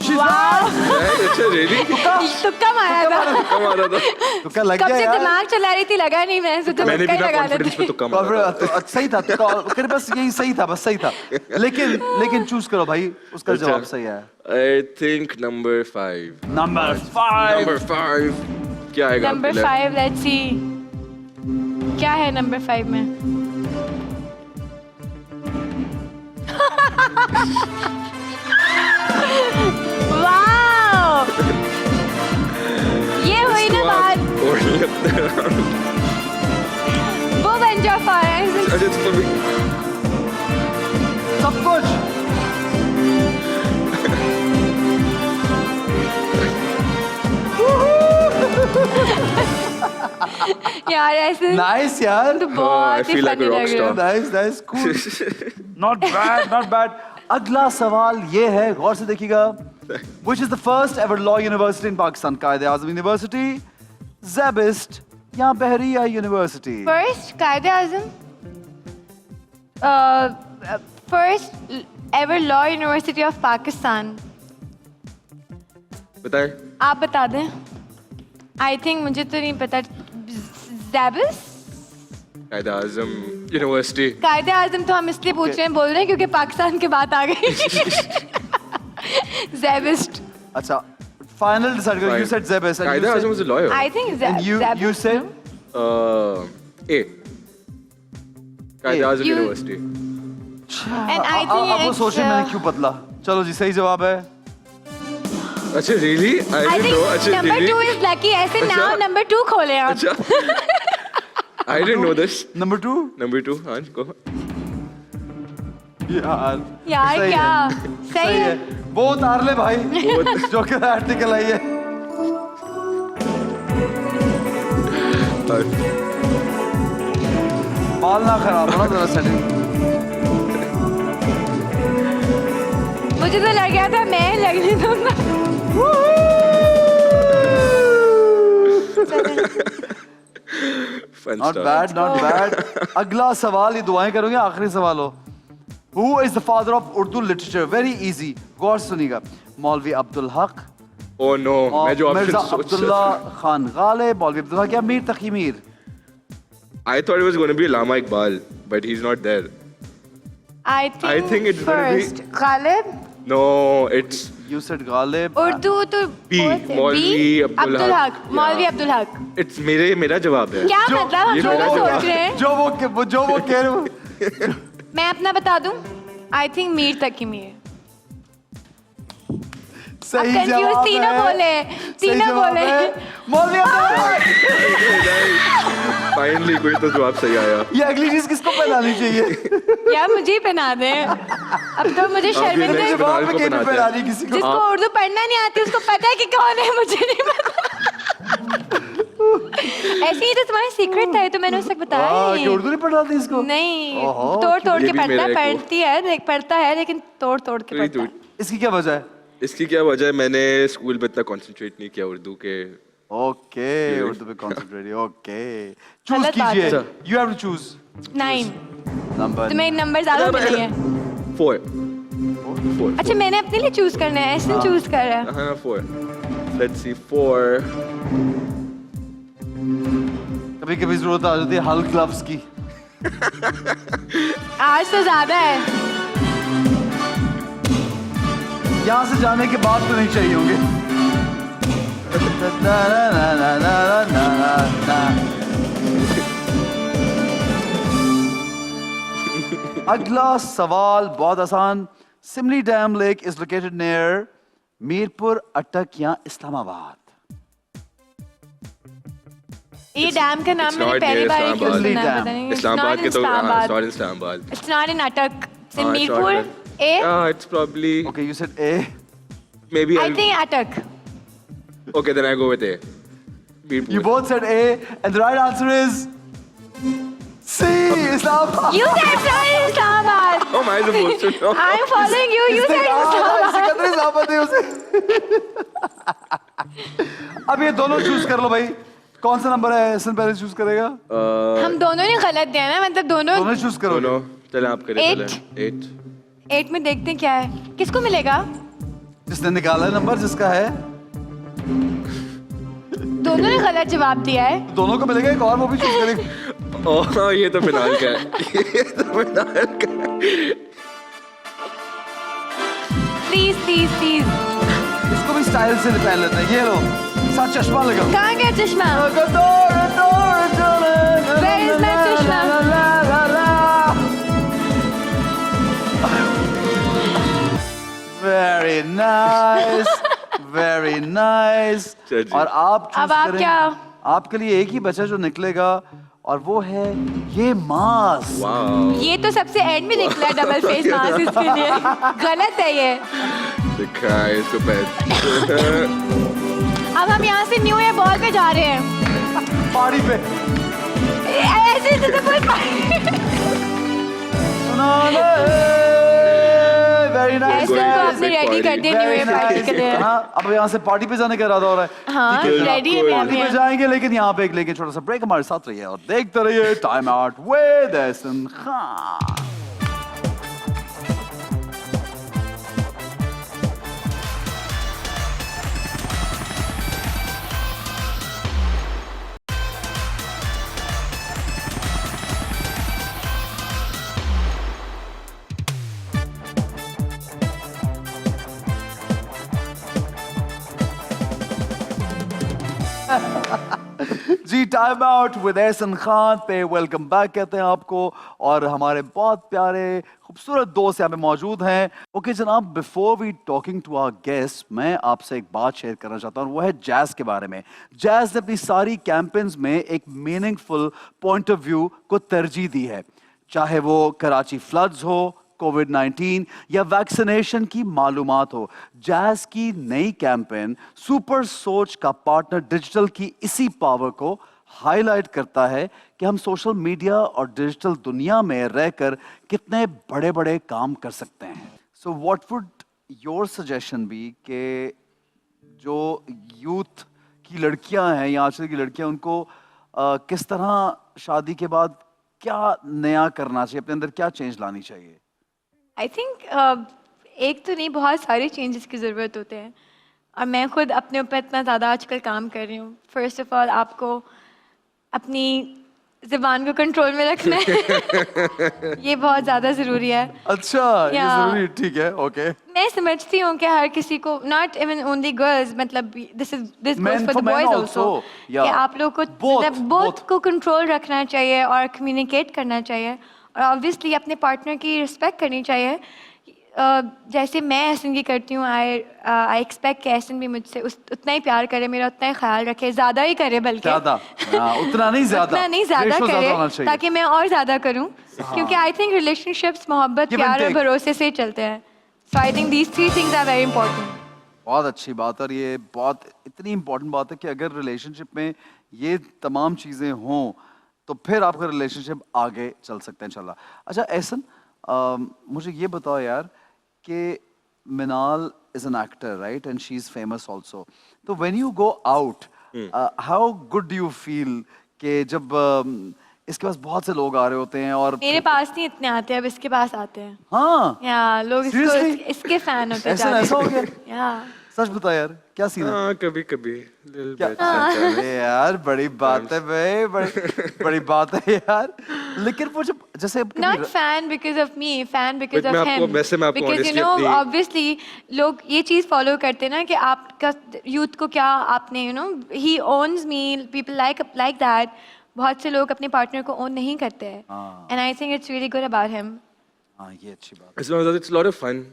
She's Wow. अच्छा really? तुक्का मारा था. कम आ रहा था. तो क्या लग कब गया से यार? दिमाग चला रही थी लगा नहीं. मैं सोचा मैंने तुक्का ही बिना लगा कॉन्फिडेंस पे लेते. तो कम आ रहा था. तो सही था. तो फिर बस यही सही था, बस सही था. लेकिन चूज करो भाई, उसका अच्छा. जवाब सही है. I think number 5. Number 5. Number 5. क्या आएगा? नंबर आपके लिए? 5 लेट्स सी क्या है नंबर 5 में. वाओ, ये हुई ना बात. और लगता है. वो बन जाओ फायर. अच्छा तो भी सब कुछ. यार ऐसे Nice यार. तो I बहुत ही feel like funny a rock लग रहा है. star. Nice, nice, cool. Not bad, not bad. अगला सवाल ये है, गौर से देखिएगा. Which is the first ever law university in Pakistan? कायदे आज़म यूनिवर्सिटी, ज़ेबिस्ट या बहरिया university? First Quaid-e Azam, first ever law university of Pakistan. बताएं. आप बता दें. आई थिंक मुझे तो नहीं पता. ज़ेबिस. कायदे आज़म यूनिवर्सिटी. कायदे आज़म तो हम इसलिए पूछ रहे हैं, बोल रहे हैं क्योंकि पाकिस्तान की बात आ गई. ज़ेबिस्ट. अच्छा, final decide करो. You said ज़ेबिस्ट. कायदे आज़म was a lawyer. I think And you said? A. कायदे आज़म You- यूनिवर्सिटी. एंड आई अब वो सोचे मैंने थिंक क्यों बदला. चलो जी, सही जवाब है. अच्छा really? I I didn't know. Think अच्छा नंबर 2 really? Is lucky. ऐसे अच्छा. नाउ नंबर 2 खोले आप. अच्छा. I didn't know this. Number 2. Number 2. हाँ go. यार. यार सही क्या है. सही है. वो उतार ले भाई. जो कि आर्टिकल आई है. बाल ना खराब हो ना जरा सेटिंग. मुझे तो लग गया था मैं लगने दूंगा. Fun Not stuff. bad, not bad. अगला सवाल, ये दुआएं करोगे, आखिरी सवाल हो. Who is the father of Urdu literature? Very easy. गौर से सुनिएगा. मौलवी अब्दुल हक, Oh no. मैं जो option मिर्जा सोच अब्दुल्ला खान गालिब, मौलवी अब्दुल हक या मीर तकी Mir? I thought it was going to be Lama Iqbal, but he's not there. I think it's gonna be- first Ghalib. No, it's You said Ghalib. Urdu तो B, बहुत है. मौलवी B, अब्दुल अब्दुल हक. हक. मौलवी अब्दुल हक. it's मेरा जवाब है. क्या मतलब हम ये दोनों मेरा सोच रहे हैं. जो वो कह रहे हो. मैं अपना बता दूं. आई थिंक मीर तक ही मीर. सही कंफ्यूज जवाब तीनों है। बोले, सही तीनों जवाब बोले। है। मौलवी अब्दुल। फाइनली कोई तो जवाब सही आया। ये अगली चीज किसको पहनानी चाहिए? यार मुझे ही पहना दे, अब तो मुझे शर्मिंदा next जवाब में को कैसे बनाते हैं। पहनानी किसी को? जिसको उर्दू पढ़ना नहीं आती उसको पता है कि कौन है, मुझे नहीं पता। ऐसे ही तो तुम्हारा सीक्रेट था, ये तो मैंने उससे बताया हाँ, नहीं। कि उर्दू नहीं पढ़ाती इसको? नहीं, ओहो, तोड़ तोड़ ये के भी पढ़ता मेरा है, एक वो- पढ़ती है, देख पढ़ता है लेकिन तोड़ तोड़ के पढ़ता है। इसकी क्या वजह है? इसकी क्या वजह है, मैंने स्कूल में इतना कंसंट्रेट नहीं किया उर्दू के। ओके, उर्दू पे कंसंट्रेट। ओके, चूज गलत बात कीजिए। है। You have to choose 9, number. तुम्हें नंबर ज्यादा मिलेंगे। 4 अच्छा मैंने अपने लिए चूज करना है, ऐसे चूज कर रहा है। हाँ 4 लेट्स सी 4 कभी कभी जरूरत आ जाती है हल्क ग्लव्स की। आज तो ज्यादा है। यहाँ से जाने के बाद तो नहीं चाहिए होंगे। अगला सवाल बहुत आसान। Simly dam lake is located near Mirpur, Attock या इस्लामाबाद। ये डैम का नाम मैंने not पहली near बार ही क्यों Islamabad. सुना है, Dam. पता नहीं। इस्लामाबाद के तो Islamabad. not in Islamabad. It's not in Atak. It's in हाँ, Mirpur. short. A. Yeah, it's probably Okay, you said A. maybe I I'll- think Atak. Okay, then I go with A. Mirpur. You both said A, and the right answer is C. Islamabad. You said it's not in Islamabad. How am I supposed to know? I'm following you. You इसने said कहा था, Islamabad. सिकंदर इस्लामाबाद है उसे। अब ये दोनों चूज कर लो भाई। कौन सा नंबर है एहसन पहले चूज करेगा? हम दोनों ने गलत दिया ना, मतलब दोनों दोनों चूज करो। दोनों चले आप करें Eight. पहले 8 8 में देखते हैं क्या है, किसको मिलेगा। जिसने निकाला है नंबर जिसका है, दोनों ने गलत जवाब दिया है। दोनों को मिलेगा एक और, वो भी चूज करेगा। ओह ये तो फिनाल का है। ये तो फिनाल का है। Please please please. इसको भी स्टाइल से पहन लेते हैं। ये लो, साथ चश्मा लगाओ। कहाँ गया चश्मा? Where is my चश्मा? Very nice, very nice. चल जी। और आप अब choose आप करें। क्या? आपके लिए एक ही बचा जो निकलेगा, और वो है ये मास्क। वाओ ये तो सबसे एंड में निकला डबल फेस मास्क इसके लिए। गलत है ये। दिखा है इसको पहन। अब हम यहाँ से न्यू ईयर बॉल पे जा रहे हैं। पार्टी पे। ऐसे जैसे कोई वेरी नाइस। ऐसे तो आपने रेडी कर दिया न्यू ईयर पार्टी के लिए। हाँ, अब यहाँ से पार्टी पे जाने का इरादा हो रहा है। हाँ ठीक है, रेडी है मैं पार्टी अभी। पे जाएंगे, लेकिन यहाँ पे एक लेके छोटा सा ब्रेक, हमारे साथ रहिए और देखते रहिए time out with Ehsan Khan. जी time out with Ehsan Khan पे वेलकम बैक कहते हैं आपको, और हमारे बहुत प्यारे खूबसूरत दोस्त यहाँ पे मौजूद हैं। ओके जनाब, before we talking to our guest, मैं आपसे एक बात शेयर करना चाहता हूँ, वो है जैज़ के बारे में। जैज़ ने अपनी सारी कैंपेन्स में एक मीनिंगफुल पॉइंट ऑफ व्यू को तरजीह दी है, चाहे वो कराची फ्लड्स हो, कोविड-19 या वैक्सीनेशन की मालूमात हो। जैज़ की नई कैंपेन सुपर सोच का पार्टनर डिजिटल की इसी पावर को हाईलाइट करता है कि हम सोशल मीडिया और डिजिटल दुनिया में रहकर कितने बड़े बड़े काम कर सकते हैं। So what would your suggestion be कि जो यूथ की लड़कियां हैं या आजकल की लड़कियां, उनको किस तरह शादी के बाद क्या नया करना चाहिए, अपने अंदर क्या चेंज लानी चाहिए? आई थिंक एक तो नहीं, बहुत सारे चेंजेस की ज़रूरत होते हैं, और मैं खुद अपने ऊपर इतना ज़्यादा आजकल काम कर रही हूँ। फर्स्ट ऑफ ऑल आपको अपनी ज़बान को कंट्रोल में रखना है। ये बहुत ज़्यादा ज़रूरी है। अच्छा, ये Yeah. जरूरी, ठीक है, ओके। मैं समझती हूँ कि हर किसी को, नॉट इवन ओनली गर्ल्स, मतलब this Men goes for for the men boys also, also, yeah. कि आप लोग को Both, मतलब both. बोथ को कंट्रोल रखना चाहिए और कम्युनिकेट करना चाहिए, और ऑब्वियसली अपने पार्टनर की रिस्पेक्ट करनी चाहिए। जैसे मैं एहसन की करती हूँ, आई एक्सपेक्ट कि एहसन भी मुझसे उतना ही प्यार करे, मेरा उतना ही ख्याल रखे, ज़्यादा ही करे बल्कि ज्यादा, उतना नहीं ज्यादा, उतना नहीं ज़्यादा Ratio ज्यादा होना करे चाहिए। ताकि मैं और ज़्यादा करूँ, क्योंकि आई थिंक रिलेशनशिप्स मोहब्बत, Give and प्यार और take. भरोसे से ही चलते हैं। So I think these 3 things are very important. बहुत अच्छी बात, और ये बहुत इतनी इम्पोर्टेंट बात है कि अगर रिलेशनशिप में ये तमाम चीज़ें हों तो फिर आपका रिलेशनशिप आगे चल सकता है इंशाल्लाह। अच्छा एहसन, मुझे ये बताओ यार कि Minal is an actor right, and she is famous also, तो when you go out how good do you feel कि जब इसके पास बहुत से लोग आ रहे होते हैं और मेरे पास नहीं इतने आते, अब इसके पास आते हैं। हाँ या लोग इसको Seriously? इसके फैन होते ऐसा ऐसा हो गया? या सच बता यार, क्या सीन है? हाँ कभी कभी क्या अरे यार बड़ी बात है भाई, बड़ी बात है यार। लेकिन वो जब जैसे कभी not fan because of me, fan because But मैं ऑफ आपको- हिम, वैसे मैं आपको बिकॉज यू honestly नो अपनी- ऑब्वियसली लोग ये चीज फॉलो करते हैं ना कि आपका यूथ को क्या आपने you know he owns me, people like that. बहुत से लोग अपने पार्टनर को ओन नहीं करते हैं, and I think it's really good about him. हाँ ये अच्छी बात है। It's lot of fun,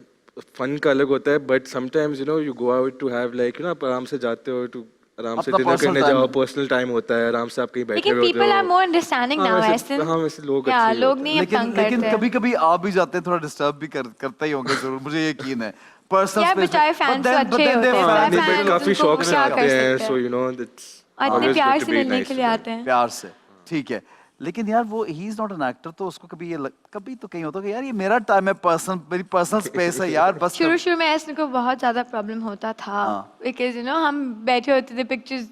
fun का अलग होता है, but sometimes you know you go out to have like you know आप आराम से जाते हो टू आराम से अपना डिनर personal करने time। जाओ, पर्सनल टाइम होता है, आराम से आप कहीं बैठे लेकिन होते हो। People are more understanding now, ऐसे हाँ वैसे लोग या अच्छे लोग होते नहीं अब लेकिन तंग लेकिन करते कभी कभी आप भी जाते हैं, थोड़ा डिस्टर्ब भी करते ही होंगे जरूर, मुझे यकीन है। पर्सनल यार, बेचारे fans तो अच्छे होते हैं, हाँ, fans नहीं, but काफी उनको शौक से क्या आते कर हैं, सकते हैं। सो यू नो दैट्स और इतने प्यार से मिलने के लिए आते हैं। प्यार से, ठीक है। लेकिन यार वो he is not an actor, तो उसको कभी कभी तो कहीं होता है कि यार ये मेरा टाइम है, मेरी पर्सनल स्पेस है यार, बस शुरू में ऐसे को बहुत ज्यादा प्रॉब्लम होता था, बिकॉज यू नो हम बैठे होते थे, पिक्चर्स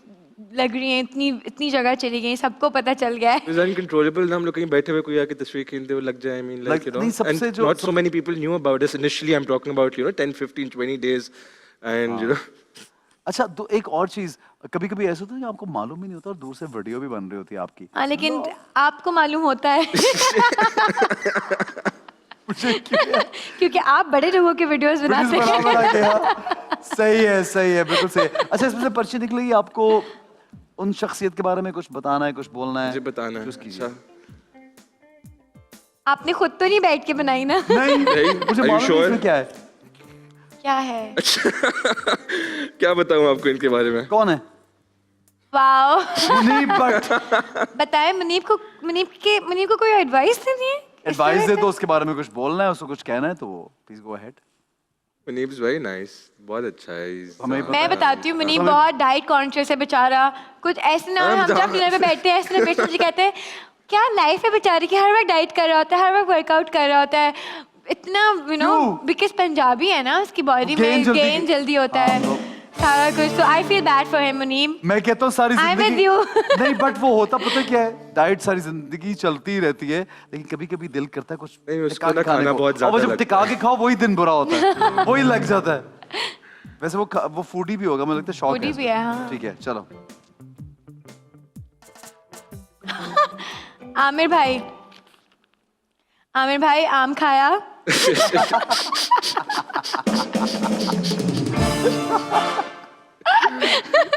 लग रही हैं, इतनी जगह चली गई, सबको पता चल गया है। It's uncontrollable ना, हम लोग कहीं बैठे हुए कोई आके तस्वीर खींचते हुए लग जाए, I mean like you know, नहीं, सबसे and जो- not so many people knew about this initially. I'm talking about you know 10, 15, 20 days, and you know अच्छा तो एक और चीज, कभी कभी ऐसा होता है कि आपको मालूम ही नहीं होता और दूर से वीडियो भी बन रही होती है आपकी। हाँ, लेकिन आपको मालूम होता है क्योंकि आप बड़े लोगों के वीडियोस बनाते बना हैं। बना के, हाँ। सही है बिल्कुल सही है। अच्छा इसमें से पर्ची निकली, आपको उन शख्सियत के बारे में कुछ बताना है, कुछ बोलना है? मुझे बताना है। कुछ कीजिए। अच्छा आपने खुद तो नहीं बैठ के बनाई ना? नहीं नहीं, मुझे are you मालूम है sure? इसमें क्या है। क्या है? क्या बताऊं आपको इनके बारे में? कौन है? वाओ, मुनीब भट्ट। बताएं मुनीब को कोई एडवाइस देनी है? एडवाइस दे तो उसके बारे में कुछ बोलना है, उसको कुछ कहना है तो please go ahead. Muneeb is very nice, बहुत अच्छा है। हमें मैं बताती हूँ, मुनीब बहुत डाइट कॉन्शियस है बेचारा। कुछ ऐसे ना हो, हम जब डिनर पे बैठते हैं ऐसे ना बैठते जी कहते हैं क्या लाइफ है बेचारी की, हर वक्त डाइट कर रहा होता है, हर वक्त वर्कआउट कर रहा होता है, इतना यू नो बिकॉज पंजाबी है ना, उसकी बॉडी में गेन जल्दी होता है सारा कुछ। तो I feel bad for him Munib. मैं कहता हूँ सारी I'm with जिंदगी you. नहीं, बट वो होता पता क्या है, डाइट सारी जिंदगी चलती ही रहती है, लेकिन कभी कभी दिल करता है कुछ नहीं, उसको टिका के ना खाने खाना को। बहुत और ज्यादा वो जब लगता टिका के खाओ वही दिन बुरा होता है, वही लग जाता है। वैसे वो फूडी भी होगा, मुझे लगता है शौक Foodie भी है, हाँ। ठीक है चलो। आमिर भाई आम खाया?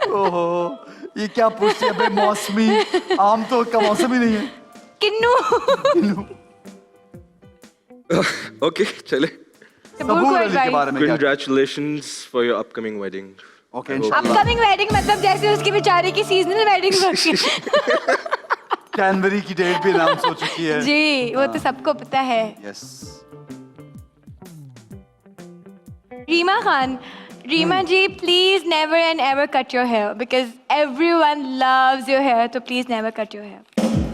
ओहो ये क्या पूछती है बे, मौसमी आम तो का मौसम ही नहीं है। किन्नू। Okay, चले। सबूर अली के बारे में क्या? Congratulations for your upcoming wedding. Okay upcoming wedding मतलब जैसे उसकी बेचारे की सीजनल वेडिंग होगी। जनवरी की डेट भी अनाउंस हो चुकी है जी, वो तो सबको पता है। Yes. Reema Khan, Reema ji please never and ever cut your hair because everyone loves your hair, तो please never cut your hair.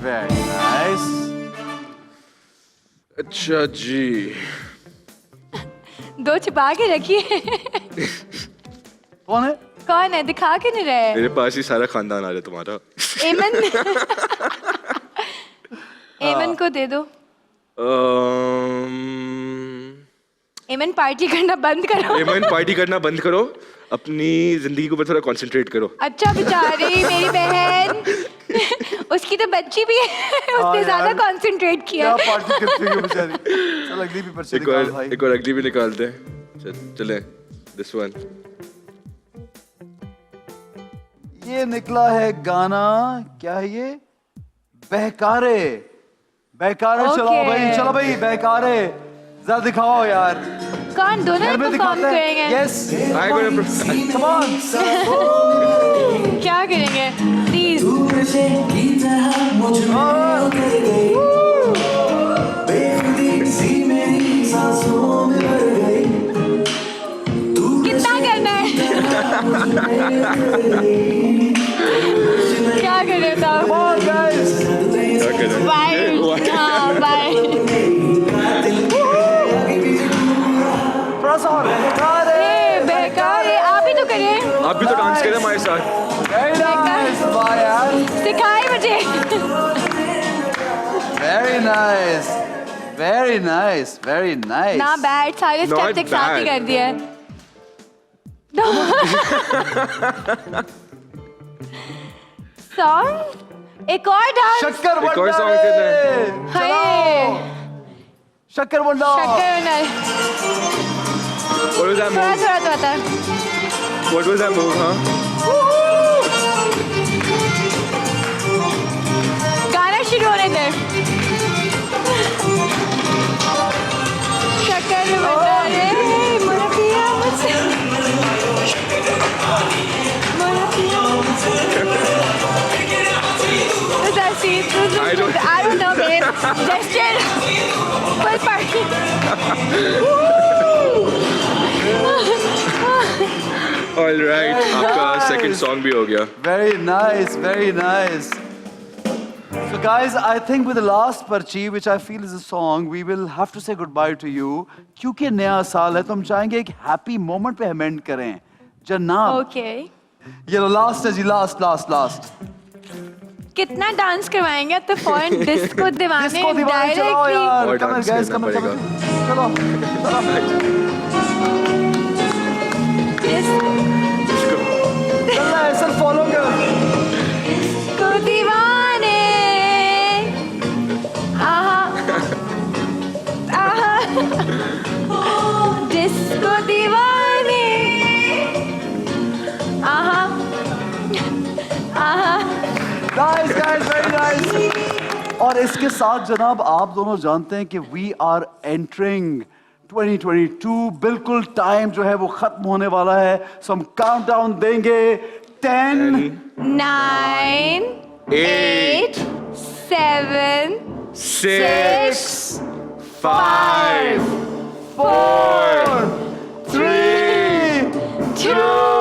Very nice. अच्छा जी। दो छिपा के रखिए। कौन है? कौन है, दिखा के नहीं रहे? मेरे पास ही सारा खानदान आ रहा है तुम्हारा। एमन। एमन को दे दो। एमन पार्टी करना बंद करो। एमन पार्टी करना बंद करो, अपनी जिंदगी के ऊपर थोड़ा कंसंट्रेट करो। अच्छा बेचारी मेरी बहन, उसकी तो बच्ची भी है, उसने ज्यादा यार। कंसंट्रेट किया। क्या पार्टी करती है बेचारी। चल अगली भी पर्ची निकाल भाई। एक और अगली भी निकालते हैं। चले दिस वन। ये निकला है गाना, क्या है ये? बहकारे। बहकारे Okay. चलाओ भाई, चलो भाई बहकारे, जरा दिखाओ यार। कौन दोनों घर में परफॉर्म दिखाते हैं करेंगे? Yes I gonna come on क्या करेंगे प्लीज? कितना करना है? क्या कर रहे हो कम ऑन गाइस बाय हाँ बाय प्रेस ऑन बेकार है आप ही तो करिए आप भी तो डांस करें हमारे साथ वेरी नाइस वाह यार सिखाए मुझे very nice very nice very nice ना बैड सारे Not स्टेप्स एक साथ ही bad. कर दिए सॉन्ग एक और डांस शक्कर एक और बंडा song देते हैं। हाय शक्कर बंडा शक्कर विनर What was that थोड़ा move? थोड़ा तो आता है What was that move, huh? गाना शुरू होने दे शक्कर विनर रे मोरा पिया मुझसे मोरा पिया I don't- know, babe. Gesture. Full party. All right, आपका second song भी हो गया. Very nice, very nice. So guys, I think with the last Parchi, which I feel is a song, we will have to say goodbye to you. क्योंकि नया साल है तो हम चाहेंगे एक happy moment पे हम end करें. जनाब. Okay. ये लो last है जी last. कितना डांस करवाएंगे तो फॉरन डिस्को दीवाने Disco दीवाने चलो डायरेक्टली यार. और Come on dance guys, करना come on. पड़ेगा. चलो. चलना है सर follow करो. डिस्को दीवाने आहा डिस्को दीवाने आहा Nice guys, very nice. और इसके साथ जनाब आप दोनों जानते हैं कि we are entering 2022 बिल्कुल टाइम जो है वो खत्म होने वाला है सो हम काउंटडाउन देंगे 10 9 8 7 6 5 4 3 2